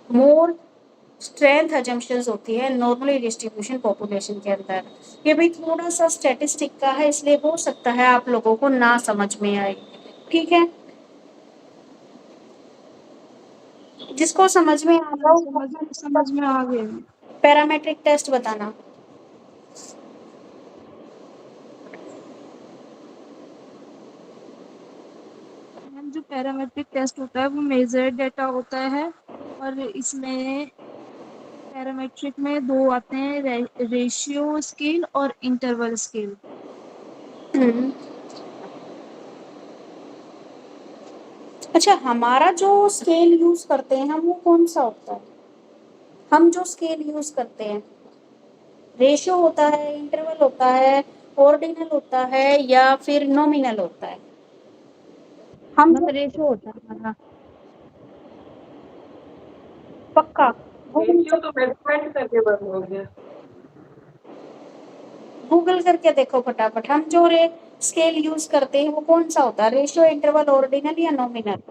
more strength assumptions होती है नॉर्मली डिस्ट्रीब्यूशन पॉपुलेशन के अंदर। ये भी थोड़ा सा स्टैटिस्टिक का है, इसलिए हो सकता है आप लोगों को ना समझ में आए, ठीक है। जिसको समझ में आ रहा हो समझ में आ गया। पैरामेट्रिक टेस्ट बताना। मैम जो पैरामेट्रिक टेस्ट होता है वो मेजर डेटा होता है, और इसमें पैरामेट्रिक में दो आते हैं, रेशियो स्केल और इंटरवल स्केल। अच्छा, हमारा जो स्केल यूज करते हैं हम वो कौन सा होता है? हम जो स्केल यूज करते हैं रेशियो होता है, इंटरवल होता है, ऑर्डिनल होता है या फिर नॉमिनल होता है? हम मैम रेशो होता है हमारा। पक्का रेशियो तो वेबसाइट करके बंद हो गया। गूगल करके देखो फटाफट। हम जो रे स्केल यूज करते हैं वो कौन सा होता है? रेशियो, इंटरवल, ऑर्डिनल या नॉमिनल?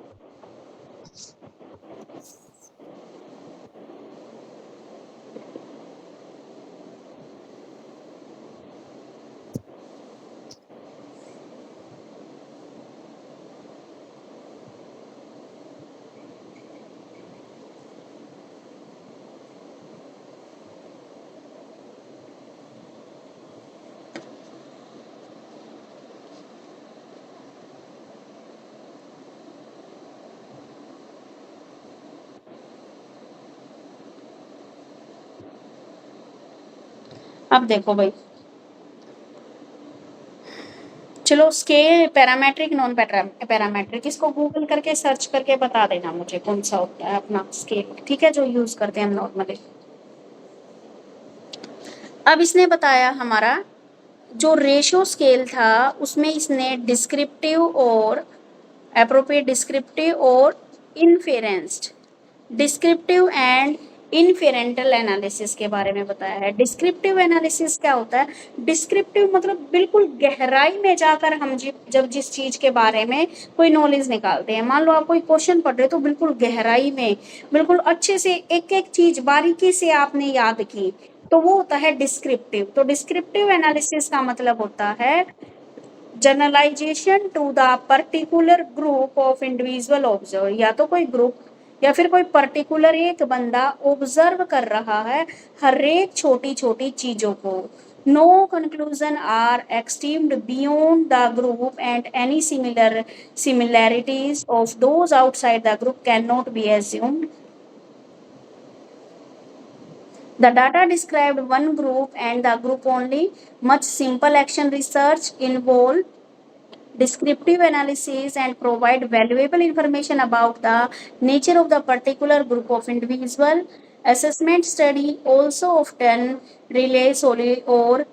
अब देखो भाई, चलो स्केल पैरामेट्रिक नॉन पैरामेट्रिक इसको गूगल करके सर्च करके बता देना मुझे कौन सा होता है अपना स्केल, ठीक है, जो यूज करते हैं हम नॉर्मली। अब इसने बताया हमारा जो रेशियो स्केल था उसमें इसने डिस्क्रिप्टिव और एप्रोप्रिएट डिस्क्रिप्टिव और इनफेरेंस्ड, डिस्क्रिप्टिव एंड इनफेरेंटल एनालिसिस के बारे में बताया है। डिस्क्रिप्टिव एनालिसिस क्या होता है? डिस्क्रिप्टिव मतलब बिल्कुल गहराई में जाकर हम जब जिस चीज के बारे में कोई नॉलेज निकालते हैं, मान लो आप कोई क्वेश्चन पढ़ रहे हो तो बिल्कुल गहराई में, बिल्कुल अच्छे से एक एक चीज बारीकी से आपने याद की, तो वो होता है डिस्क्रिप्टिव। तो डिस्क्रिप्टिव एनालिसिस का मतलब होता है generalisation to the particular group of individual observe, या तो कोई ग्रुप या फिर कोई पर्टिकुलर एक बंदा ऑब्जर्व कर रहा है हर एक छोटी छोटी चीजों को। No conclusion are extremed beyond the group and any similarities of those outside the group can not be assumed. The data described one group and the group only. Much simple action research involve descriptive analysis and provide valuable information about the nature of the particular group of individual. Assessment study also often rely solely or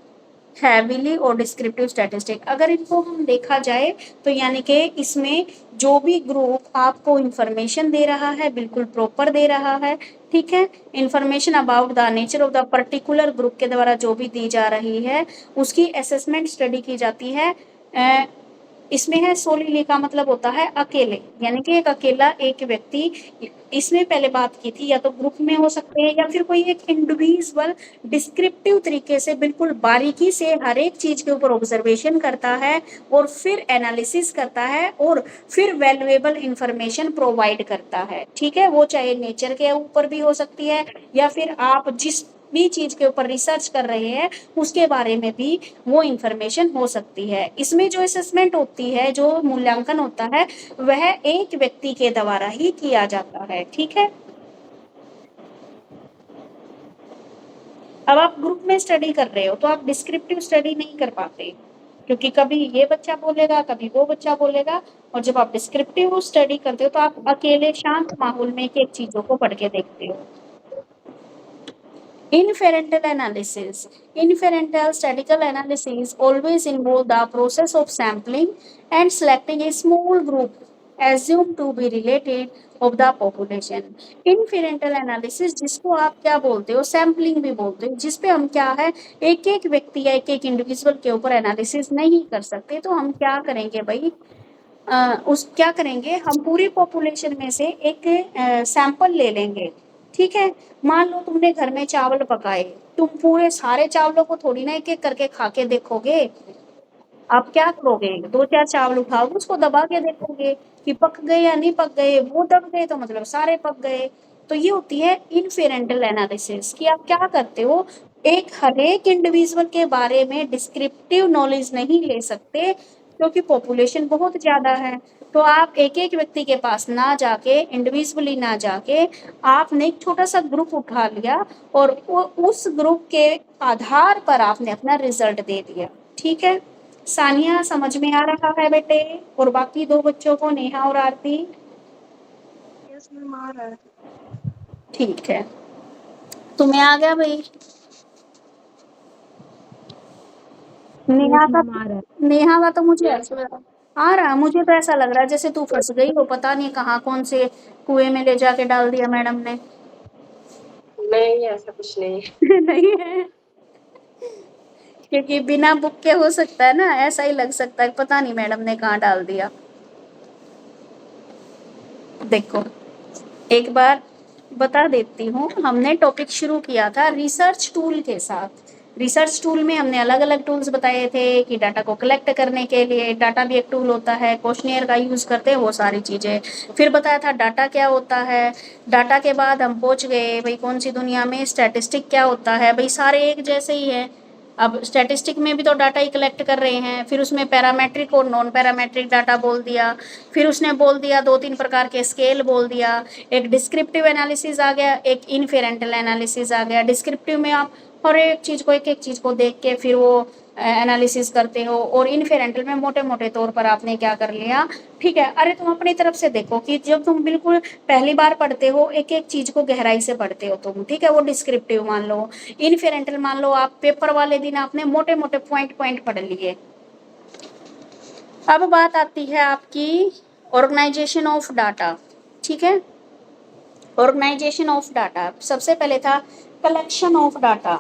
heavily और descriptive statistic. अगर इनको हम देखा जाए तो यानी कि इसमें जो भी ग्रुप आपको इंफॉर्मेशन दे रहा है बिल्कुल प्रॉपर दे रहा है, ठीक है। Information about the nature of the particular group के द्वारा जो भी दी जा रही है उसकी असेसमेंट स्टडी की जाती है। इसमें है सोलीली का मतलब होता है अकेले, यानी कि एक अकेला एक व्यक्ति, इसमें पहले बात की थी, या तो ग्रुप में हो सकते हैं या फिर कोई एक इंडिविजुअल डिस्क्रिप्टिव तरीके से बिल्कुल बारीकी से हर एक चीज के ऊपर ऑब्जर्वेशन करता है और फिर एनालिसिस करता है और फिर वैल्यूएबल इंफॉर्मेशन प्रोवाइड करता है, ठीक है। वो चाहे नेचर के ऊपर भी हो सकती है या फिर आप जिस भी चीज के ऊपर रिसर्च कर रहे हैं उसके बारे में भी वो इंफॉर्मेशन हो सकती है। इसमें जो असेसमेंट होती है, जो मूल्यांकन होता है, वह एक व्यक्ति के द्वारा ही किया जाता है, ठीक है। अब आप ग्रुप में स्टडी कर रहे हो तो आप डिस्क्रिप्टिव स्टडी नहीं कर पाते, क्योंकि कभी ये बच्चा बोलेगा कभी वो बच्चा बोलेगा, और जब आप डिस्क्रिप्टिव स्टडी करते हो तो आप अकेले शांत माहौल में एक एक चीजों को पढ़ के देखते हो। Inferential analysis. Inferential statistical analysis always involve the process of sampling and selecting a small group assumed to be related of the population. Inferential analysis जिसको आप क्या बोलते हो, सैम्पलिंग भी बोलते हो, जिसपे हम क्या है एक एक व्यक्ति या एक एक इंडिविजुअल के ऊपर एनालिसिस नहीं कर सकते, तो हम क्या करेंगे भाई, उस क्या करेंगे हम पूरी पॉपुलेशन में से एक सैंपल ले लेंगे। ठीक है, मान लो तुमने घर में चावल पकाए, तुम पूरे सारे चावलों को थोड़ी ना एक एक करके खा के देखोगे, आप क्या करोगे, दो चार चावल उठाओगे, उसको दबा के देखोगे कि पक गए या नहीं पक गए, वो दब गए तो मतलब सारे पक गए। तो ये होती है इन्फेरेंटल एनालिसिस कि आप क्या करते हो, एक हर एक इंडिविजुअल के बारे में डिस्क्रिप्टिव नॉलेज नहीं ले सकते क्योंकि पॉपुलेशन बहुत ज्यादा है। तो आप एक एक व्यक्ति के पास ना जाके, इंडिविजुअली ना जाके, आपने एक छोटा सा ग्रुप उठा लिया और उस ग्रुप के आधार पर आपने अपना रिजल्ट दे दिया। ठीक है, सानिया समझ में आ रहा है बेटे, और बाकी दो बच्चों को, नेहा और आरती? यस मैम आ रहा है। ठीक है, तुम्हें आ गया भाई? नेहा यस का, मैम आ रहा है। नेहा का तो मुझे यस मैम। आ रहा, मुझे तो ऐसा लग रहा है जैसे तू फंस गई हो, पता नहीं कहाँ कौन से कुएं में ले जाके डाल दिया मैडम ने। नहीं, ऐसा कुछ नहीं है। नहीं है, क्योंकि बिना बुक के हो सकता है ना, ऐसा ही लग सकता है, पता नहीं मैडम ने कहाँ डाल दिया। देखो एक बार बता देती हूँ, हमने टॉपिक शुरू किया था रिसर्च टूल के साथ। रिसर्च टूल में हमने अलग अलग टूल्स बताए थे कि डाटा को कलेक्ट करने के लिए डाटा भी एक टूल होता है, क्वेश्चनियर का यूज करते हैं, वो सारी चीजें। फिर बताया था डाटा क्या होता है। डाटा के बाद हम पहुंच गए भाई कौन सी दुनिया में, स्टैटिस्टिक क्या होता है। भाई सारे एक जैसे ही है, अब स्टैटिस्टिक में भी तो डाटा ही कलेक्ट कर रहे हैं। फिर उसमें पैरामेट्रिक और नॉन पैरामेट्रिक डाटा बोल दिया। फिर उसने बोल दिया दो तीन प्रकार के स्केल बोल दिया। एक डिस्क्रिप्टिव एनालिसिस आ गया, एक इनफेरेंटल एनालिसिस आ गया। डिस्क्रिप्टिव में आप हर एक चीज को, एक एक चीज को देख के फिर वो एनालिसिस करते हो, और इनफेरेंटल में मोटे मोटे तौर पर आपने क्या कर लिया। ठीक है, अरे तुम अपनी तरफ से देखो कि जब तुम बिल्कुल पहली बार पढ़ते हो, एक एक चीज को गहराई से पढ़ते हो तुम। ठीक है, वो डिस्क्रिप्टिव मान लो। इनफेरेंटल मान लो आप पेपर वाले दिन आपने मोटे मोटे पॉइंट पॉइंट पढ़ लिए। अब बात आती है आपकी ऑर्गेनाइजेशन ऑफ डाटा। ठीक है, ऑर्गेनाइजेशन ऑफ डाटा सबसे पहले था कलेक्शन ऑफ डाटा।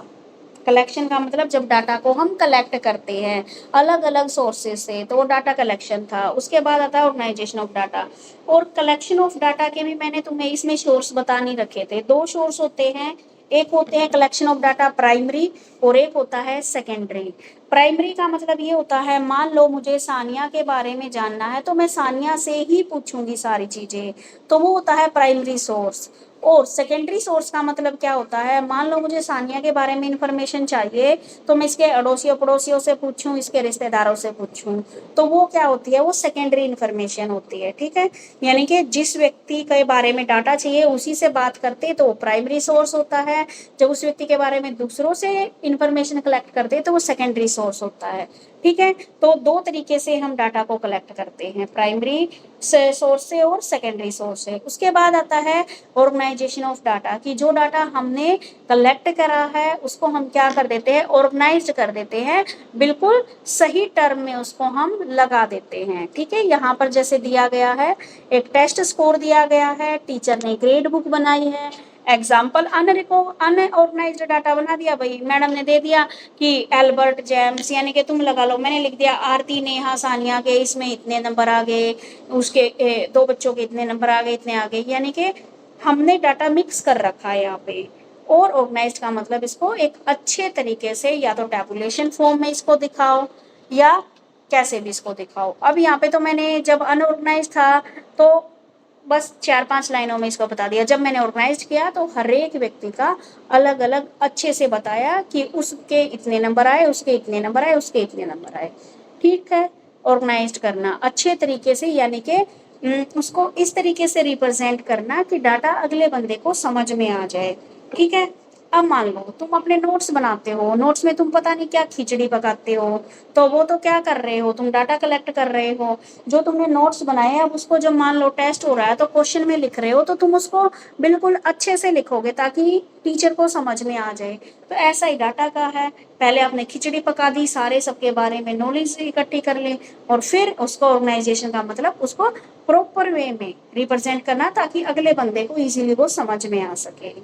कलेक्शन का मतलब जब डाटा को हम कलेक्ट करते हैं अलग अलग सोर्सेज से, तो वो डाटा कलेक्शन था। उसके बाद आता है ऑर्गेनाइजेशन ऑफ डाटा। और कलेक्शन ऑफ डाटा के भी मैंने तुम्हें इसमें सोर्स बता नहीं रखे थे। दो सोर्स होते हैं, एक होते हैं कलेक्शन ऑफ डाटा प्राइमरी और एक होता है सेकेंडरी। प्राइमरी का मतलब ये होता है, मान लो मुझे सानिया के बारे में जानना है तो मैं सानिया से ही पूछूंगी सारी चीजें, तो वो होता है प्राइमरी सोर्स। और सेकेंडरी सोर्स का मतलब क्या होता है, मान लो मुझे सानिया के बारे में इंफॉर्मेशन चाहिए तो मैं इसके अड़ोसियों पड़ोसियों से पूछूं, इसके रिश्तेदारों से पूछूं, तो वो क्या होती है, वो सेकेंडरी इंफॉर्मेशन होती है। ठीक है, यानी कि जिस व्यक्ति के बारे में डाटा चाहिए उसी से बात करते तो वो प्राइमरी सोर्स होता है। जब उस व्यक्ति के बारे में दूसरों से इंफॉर्मेशन कलेक्ट करते तो वो सेकेंडरी सोर्स होता है। ठीक है, तो दो तरीके से हम डाटा को कलेक्ट करते हैं, प्राइमरी सोर्स से और सेकेंडरी सोर्स से। उसके बाद आता है ऑर्गेनाइजेशन ऑफ डाटा, कि जो डाटा हमने कलेक्ट करा है उसको हम क्या कर देते हैं, ऑर्गेनाइज कर देते हैं, बिल्कुल सही टर्म में उसको हम लगा देते हैं। ठीक है, यहाँ पर जैसे दिया गया है, एक टेस्ट स्कोर दिया गया है, टीचर ने ग्रेड बुक बनाई है, एग्जाम्पल अनऑर्गेनाइज्ड डाटा बना दिया भाई, मैडम ने दे दिया कि एल्बर्ट जेम्स, यानी कि तुम लगा लो, मैंने लिख दिया आरती नेहा सानिया के इसमें इतने नंबर आ गए, उसके दो बच्चों के इतने नंबर आ गए, इतने आ गए, यानी कि हमने डाटा मिक्स कर रखा है यहाँ पे। और ऑर्गेनाइज्ड का मतलब इसको एक अच्छे तरीके से या तो टैबुलेशन फॉर्म में इसको दिखाओ या कैसे भी इसको दिखाओ। अब यहाँ पे तो मैंने जब अनऑर्गेनाइज था तो बस 4-5 लाइनों में इसको बता दिया। जब मैंने ऑर्गेनाइज किया तो हर एक व्यक्ति का अलग अलग अच्छे से बताया कि उसके इतने नंबर आए, उसके इतने नंबर आए, उसके इतने नंबर आए। ठीक है, ऑर्गेनाइज करना अच्छे तरीके से, यानी कि उसको इस तरीके से रिप्रेजेंट करना कि डाटा अगले बंदे को समझ में आ जाए। ठीक है, अब मान लो तुम अपने नोट्स बनाते हो, नोट्स में तुम पता नहीं क्या खिचड़ी पकाते हो, तो वो तो क्या कर रहे हो, तुम डाटा कलेक्ट कर रहे हो। जो तुमने नोट्स बनाए अब उसको जब मान लो टेस्ट हो रहा है तो क्वेश्चन में लिख रहे हो, तो तुम उसको बिल्कुल अच्छे से लिखोगे ताकि टीचर को समझ में आ जाए। तो ऐसा ही डाटा का है, पहले आपने खिचड़ी पका दी, सारे सबके बारे में नॉलेज इकट्ठी कर ली, और फिर उसको ऑर्गेनाइजेशन का मतलब उसको प्रॉपर वे में रिप्रेजेंट करना ताकि अगले बंदे को इजीली वो समझ में आ सके।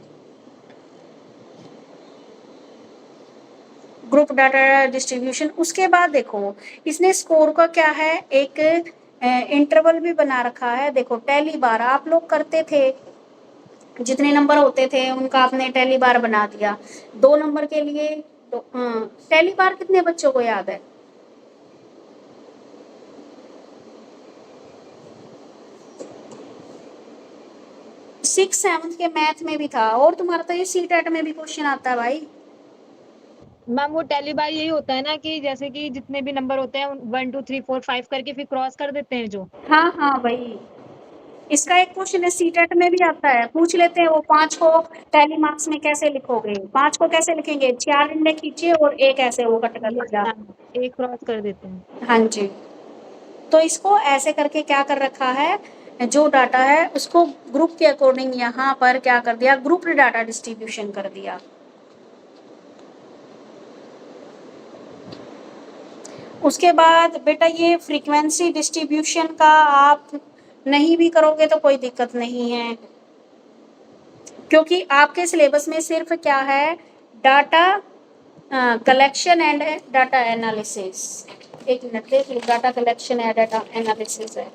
Group data distribution. उसके बाद देखो इसने स्कोर का क्या है, एक इंटरवल भी बना रखा है। देखो टैली बार आप लोग करते थे, जितने नंबर होते थे उनका आपने टैली बार बना दिया। 2 नंबर के लिए टैली बार कितने बच्चों को याद है? 6th 7th के मैथ में भी था, और तुम्हारा तो ये सीटेट में भी क्वेश्चन आता है भाई। मैम वो टैली बार यही होता है ना कि जैसे कि जितने भी नंबर होते हैं 1 2 3 4 5 करके फिर क्रॉस कर देते हैं जो। हाँ हाँ भाई, इसका एक क्वेश्चन है सीटेट में भी आता है, पूछ लेते हैं वो 5 को टैली मार्क्स में कैसे लिखोगे, 5 को कैसे लिखेंगे, 4 डंडे खींचिए और एक ऐसे वो कट कर यस दिया। मैम, एक क्रॉस कर देते हैं। हाँ जी, तो इसको ऐसे करके क्या कर रखा है, जो डाटा है उसको ग्रुप के अकॉर्डिंग यहाँ पर क्या कर दिया, ग्रुप डाटा डिस्ट्रीब्यूशन कर दिया। उसके बाद बेटा ये फ्रीक्वेंसी डिस्ट्रीब्यूशन का आप नहीं भी करोगे तो कोई दिक्कत नहीं है, क्योंकि आपके सिलेबस में सिर्फ क्या है, data collection and data analysis. एक मिनट देख लो, data collection and data analysis है।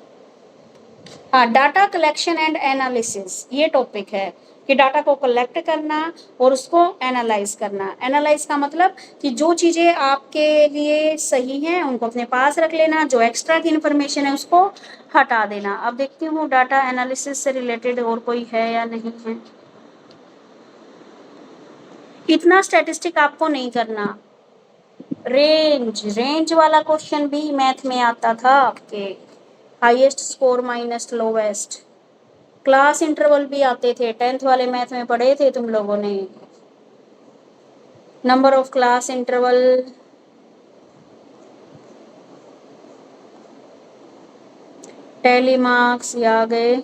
हाँ, डाटा कलेक्शन एंड एनालिसिस ये टॉपिक है कि डाटा को कलेक्ट करना और उसको एनालाइज करना। एनालाइज का मतलब कि जो चीज़ें आपके लिए सही हैं उनको अपने पास रख लेना, जो एक्स्ट्रा की इन्फॉर्मेशन है उसको हटा देना। अब देखती हूँ डाटा एनालिसिस से रिलेटेड और कोई है या नहीं है। इतना स्टैटिस्टिक आपको नहीं करना। रेंज वाला क्वेश्चन भी मैथ में आता था आपके, highest score minus lowest. Class interval भी आते थे, 10th वाले मैथ में पढ़े थे तुम लोगों ने। Number of class interval, tally marks ये आ गए।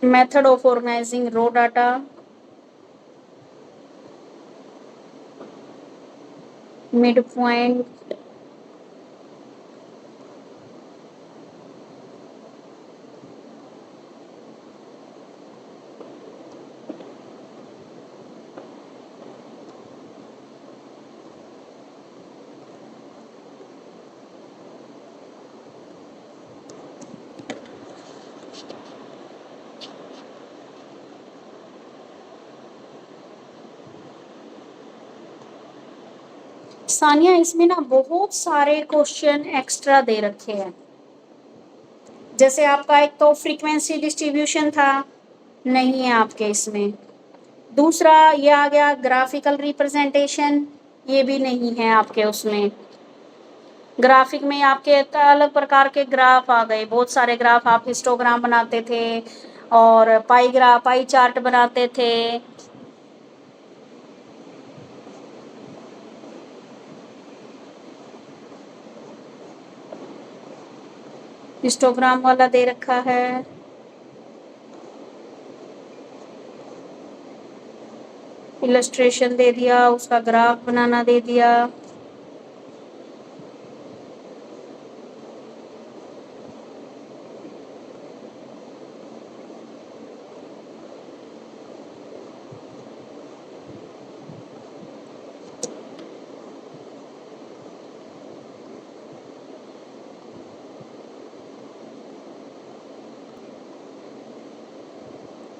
Method of organizing raw data, mid point, Sania इसमें ना बहुत सारे क्वेश्चन एक्स्ट्रा दे रखे हैं। जैसे आपका एक तो फ्रीक्वेंसी डिस्ट्रीब्यूशन था, नहीं है आपके इसमें। दूसरा ये आ गया ग्राफिकल रिप्रेजेंटेशन, ये भी नहीं है आपके उसमें। ग्राफिक में आपके अलग प्रकार के ग्राफ आ गए, बहुत सारे ग्राफ, आप हिस्टोग्राम बनाते थे और पाई चार्ट बनाते थे। हिस्टोग्राम वाला दे रखा है। इलस्ट्रेशन दे दिया, उसका ग्राफ बनाना दे दिया।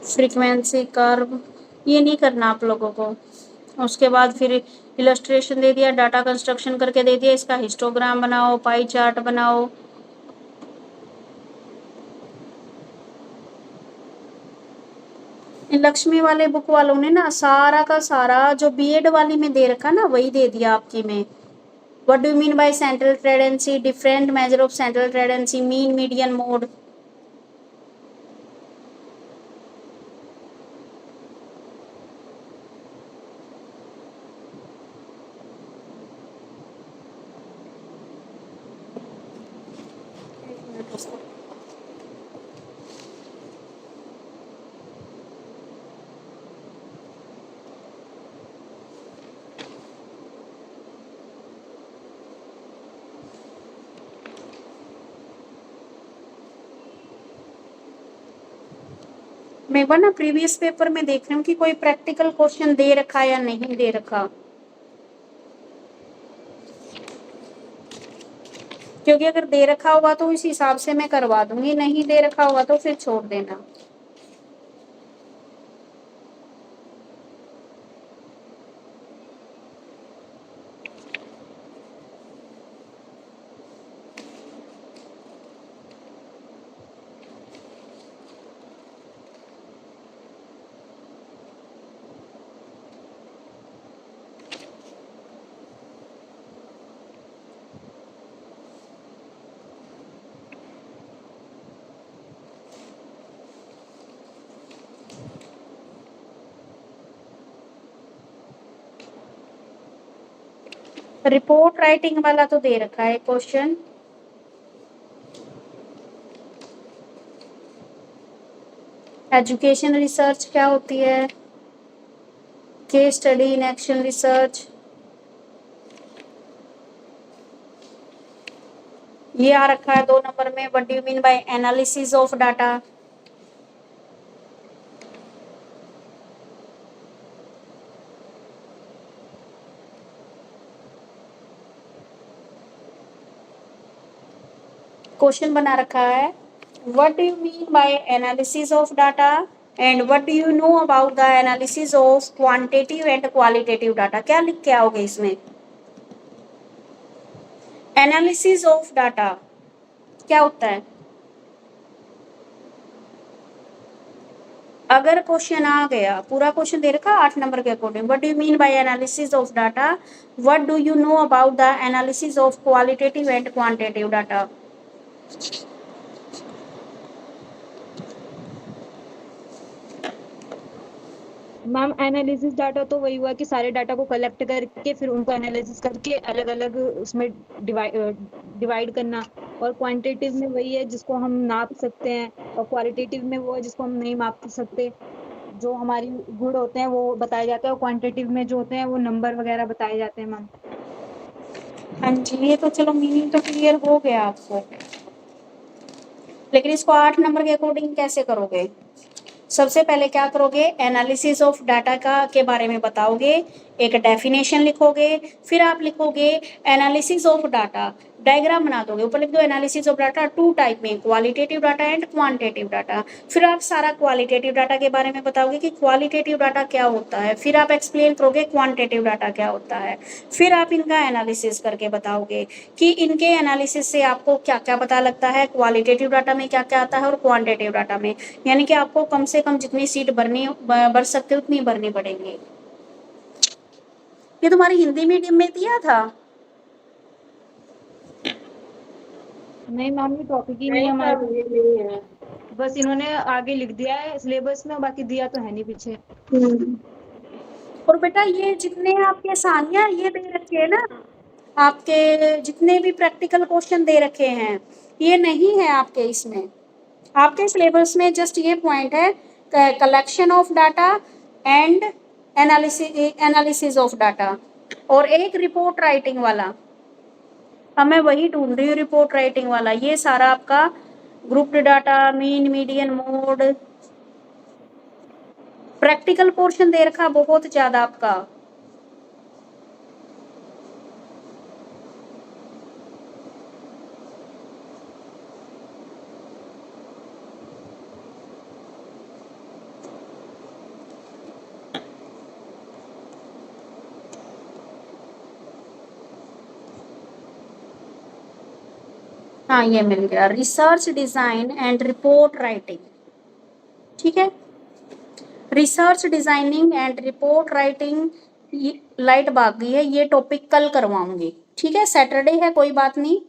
फ्रीक्वेंसी कर्व ये नहीं करना आप लोगों को। उसके बाद फिर इलस्ट्रेशन दे दिया, डाटा कंस्ट्रक्शन करके दे दिया, इसका हिस्टोग्राम बनाओ, पाई चार्ट बनाओ। लक्ष्मी वाले बुक वालों ने ना सारा का सारा जो बीएड वाली में दे रखा ना वही दे दिया आपकी में। What do you mean by central tendency, different measure of central tendency, mean median mode. मैं एक बार ना प्रीवियस पेपर में देख रही हूँ कि कोई प्रैक्टिकल क्वेश्चन दे रखा है या नहीं दे रखा, क्योंकि अगर दे रखा होगा तो इस हिसाब से मैं करवा दूंगी, नहीं दे रखा होगा तो फिर छोड़ देना। रिपोर्ट राइटिंग वाला तो दे रखा है क्वेश्चन। एजुकेशन रिसर्च क्या होती है, case study in action research, ये आ रखा है 2 नंबर में। What do you mean by analysis of data. Question बना रखा है what do you mean by analysis of data and what do you know about the analysis of quantitative and qualitative data. क्या लिख के आओगे इसमें, analysis of data क्या होता है। अगर क्वेश्चन आ गया, पूरा क्वेश्चन दे रखा 8 नंबर के according, what do you mean by analysis of data, what do you know about the analysis of qualitative and quantitative data. Ma'am analysis data तो वही हुआ कि सारे डाटा को कलेक्ट करके फिर उनको एनालिसिस करके अलग अलग उसमें डिवाइड करना, और क्वांटिटेटिव में वही है जिसको हम नाप सकते हैं, और क्वालिटेटिव में वो है जिसको हम नहीं माप सकते। जो हमारी गुण होते हैं वो बताए जाते हैं, और क्वांटिटेटिव में जो होते हैं वो नंबर वगैरह बताए जाते हैं मैम। हाँ जी, ये तो चलो मीनिंग तो क्लियर हो गया आपको, लेकिन इसको 8 नंबर के अकॉर्डिंग कैसे करोगे। सबसे पहले क्या करोगे, एनालिसिस ऑफ डाटा का के बारे में बताओगे, एक डेफिनेशन लिखोगे, फिर आप लिखोगे एनालिसिस ऑफ डाटा, डायग्राम बना दोगे, ऊपर लिख दो एनालिसिस ऑफ डाटा 2 टाइप में, qualitative data and quantitative data. फिर आप सारा क्वालिटेटिव डाटा के बारे में बताओगे कि क्वालिटेटिव डाटा क्या होता है, फिर आप एक्सप्लेन करोगे क्वांटिटेटिव डाटा क्या होता है, फिर आप इनका एनालिसिस करके बताओगे कि इनके एनालिसिस से आपको क्या क्या पता लगता है, क्वालिटेटिव डाटा में क्या क्या आता है और क्वांटिटेटिव डाटा में। यानी कि आपको कम से कम जितनी सीट भर सकते उतनी भरनी पड़ेगी। ये तुम्हारी हिंदी मीडियम में दिया था। नहीं मैम ये टॉपिक ही नहीं नहीं हमारे सर, ये नहीं है। बस इन्होंने आगे लिख दिया है सिलेबस में, बाकी दिया तो है नहीं पीछे। और बेटा ये जितने आपके सानिया ये दे रखे हैं ना, आपके जितने भी प्रैक्टिकल क्वेश्चन दे रखे हैं, ये नहीं है आपके इसमें, आपके सिलेबस में जस्ट ये पॉइंट है collection of data and analysis of data, और एक रिपोर्ट राइटिंग वाला। अब मैं वही ढूंढ रही हूँ रिपोर्ट राइटिंग वाला। ये सारा आपका grouped data, mean, median, mode, practical portion दे रखा बहुत ज्यादा आपका। हाँ ये मिल गया, research design and report writing. ठीक है, research designing and report writing, light भाग गई है, ये टॉपिक कल करवाऊंगी। ठीक है, सैटरडे है, कोई बात नहीं,